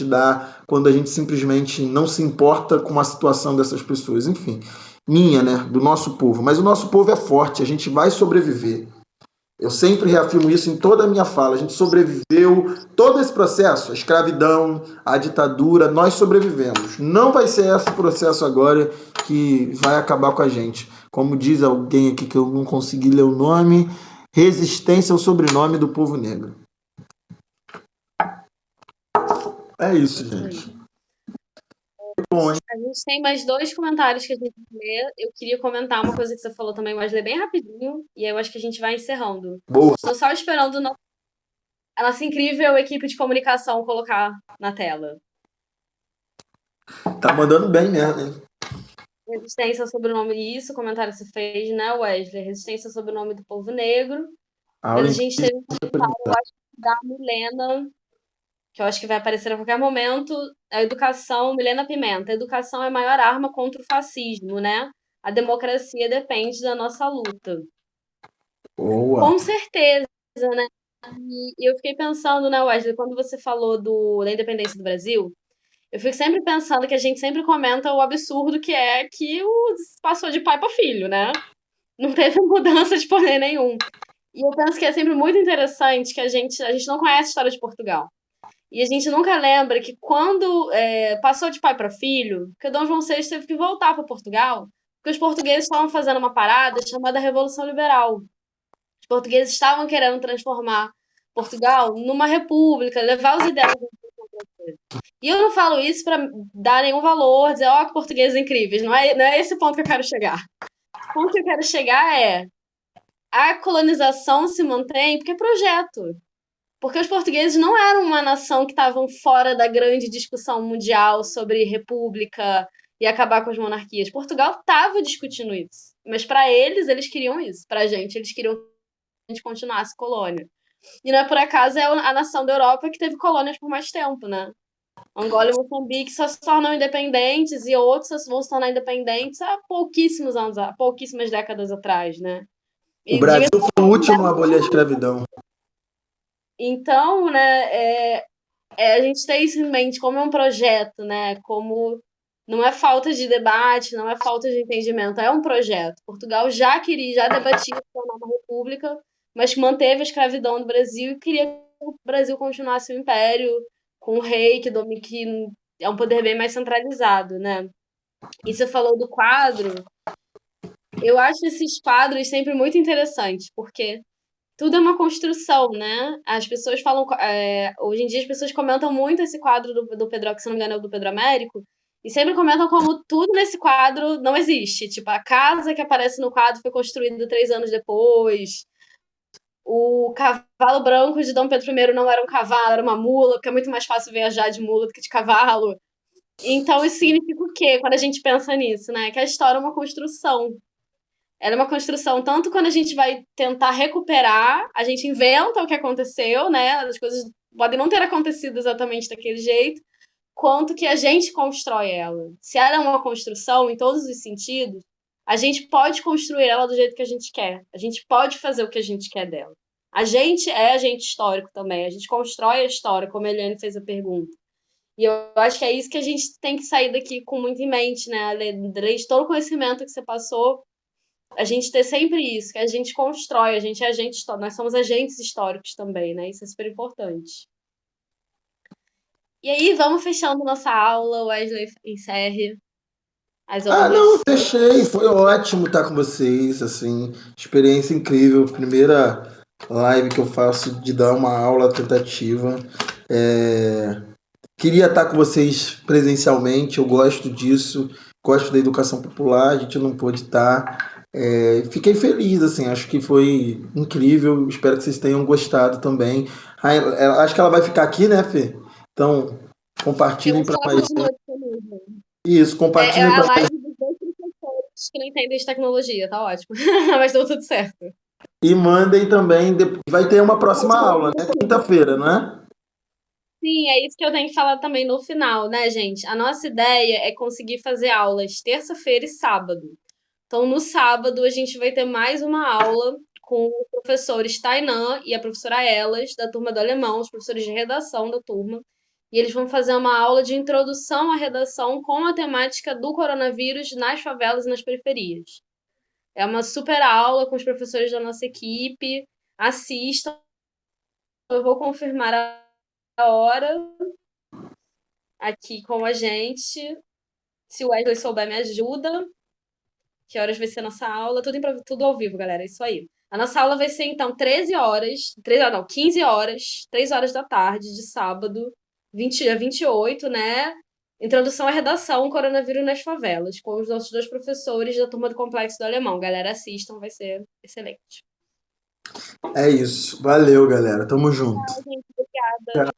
dá quando a gente simplesmente não se importa com a situação dessas pessoas. Enfim, minha, né, do nosso povo. Mas o nosso povo é forte, a gente vai sobreviver. Eu sempre reafirmo isso em toda a minha fala. A gente sobreviveu todo esse processo, a escravidão, a ditadura, nós sobrevivemos. Não vai ser esse processo agora que vai acabar com a gente. Como diz alguém aqui que eu não consegui ler o nome, resistência ao sobrenome do povo negro. É isso, gente. Bom, hein? A gente tem mais dois comentários que a gente lê. Eu queria comentar uma coisa que você falou também, mas ler bem rapidinho. E aí eu acho que a gente vai encerrando. Boa. Estou só esperando a nossa incrível equipe de comunicação colocar na tela. Tá mandando bem mesmo, hein? Resistência ao sobrenome, isso, o comentário que você fez, né, Wesley? Resistência ao sobrenome do povo negro. Mas a gente teve um comentário, eu acho, da Milena, que eu acho que vai aparecer a qualquer momento. A educação, Milena Pimenta, a educação é a maior arma contra o fascismo, né? A democracia depende da nossa luta. Boa. Com certeza, né? E eu fiquei pensando, né, Wesley, quando você falou da independência do Brasil, eu fico sempre pensando que a gente sempre comenta o absurdo que é que passou de pai para filho, né? Não teve mudança de poder nenhum. E eu penso que é sempre muito interessante que a gente não conhece a história de Portugal. E a gente nunca lembra que quando passou de pai para filho, que o Dom João VI teve que voltar para Portugal, porque os portugueses estavam fazendo uma parada chamada Revolução Liberal. Os portugueses estavam querendo transformar Portugal numa república, levar os ideais da democracia. E eu não falo isso para dar nenhum valor, dizer, ó, que portugueses incríveis. Não é esse ponto que eu quero chegar. O ponto que eu quero chegar é a colonização se mantém porque é projeto. Porque os portugueses não eram uma nação que estavam fora da grande discussão mundial sobre república e acabar com as monarquias. Portugal estava discutindo isso. Mas para eles, eles queriam isso. Para a gente, eles queriam que a gente continuasse colônia. E não é por acaso é a nação da Europa que teve colônias por mais tempo, né? Angola e Moçambique só se tornam independentes e outros só vão se tornar independentes há pouquíssimos anos, há pouquíssimas décadas atrás, né? O E Brasil diga-se, foi o último a abolir a escravidão. então, né, a gente tem isso em mente como é um projeto, né? Como não é falta de debate, não é falta de entendimento, é um projeto. Portugal já queria, já debatia se tornar uma república, mas manteve a escravidão no Brasil e queria que o Brasil continuasse um império com o rei que é um poder bem mais centralizado, né? E você falou do quadro. Eu acho esses quadros sempre muito interessantes, porque tudo é uma construção, né? As pessoas falam. Hoje em dia as pessoas comentam muito esse quadro do Pedro, que se não me engano é o do Pedro Américo, e sempre comentam como tudo nesse quadro não existe. Tipo, a casa que aparece no quadro foi construída 3 anos depois. O cavalo branco de Dom Pedro I não era um cavalo, era uma mula, porque é muito mais fácil viajar de mula do que de cavalo. Então isso significa o quê quando a gente pensa nisso, né? Que a história é uma construção. Ela é uma construção, tanto quando a gente vai tentar recuperar, a gente inventa o que aconteceu, né? As coisas podem não ter acontecido exatamente daquele jeito, quanto que a gente constrói ela. Se ela é uma construção em todos os sentidos, a gente pode construir ela do jeito que a gente quer. A gente pode fazer o que a gente quer dela. A gente é agente histórico também. A gente constrói a história, como a Eliane fez a pergunta. E eu acho que é isso que a gente tem que sair daqui com muito em mente, né? Além de todo o conhecimento que você passou, a gente ter sempre isso, que a gente constrói, a gente é agente histórico, nós somos agentes históricos também, né? Isso é super importante. E aí, vamos fechando nossa aula, Wesley encerre as Ah, não, outras. fechei. Foi ótimo estar com vocês, assim, experiência incrível. Primeira live que eu faço de dar uma aula tentativa. É, Queria estar com vocês presencialmente, eu gosto disso, gosto da educação popular, a gente não pôde estar. Fiquei feliz, assim, acho que foi incrível, espero que vocês tenham gostado também. Acho que ela vai ficar aqui, né, Fê? Então, Eu compartilhem acho para que ela mais continua disponível. isso, É compartilhem a para mais live dos dois professores que não entendem de tecnologia, tá ótimo. Mas deu tudo certo. e mandem também. Vai ter uma próxima aula, né? Quinta-feira, não é? Sim, é isso que eu tenho que falar também no final, né, gente? A nossa ideia é conseguir fazer aulas terça-feira e sábado. Então, no sábado, a gente vai ter mais uma aula com os professores Tainan e a professora Elas, da turma do alemão, os professores de redação da turma. E eles vão fazer uma aula de introdução à redação com a temática do coronavírus nas favelas e nas periferias. É uma super aula com os professores da nossa equipe. Assistam, eu vou confirmar a hora aqui com a gente. Se o Wesley souber, me ajuda. Que horas vai ser a nossa aula? Tudo ao vivo, galera. É isso aí. A nossa aula vai ser, então, 13 horas. 13, não, 15 horas. 3 horas da tarde, de sábado, 28, né? Introdução à redação Coronavírus nas favelas, com os nossos dois professores da turma do Complexo do Alemão. Galera, assistam, vai ser excelente. É isso. Valeu, galera. Tamo junto. Gente, obrigada.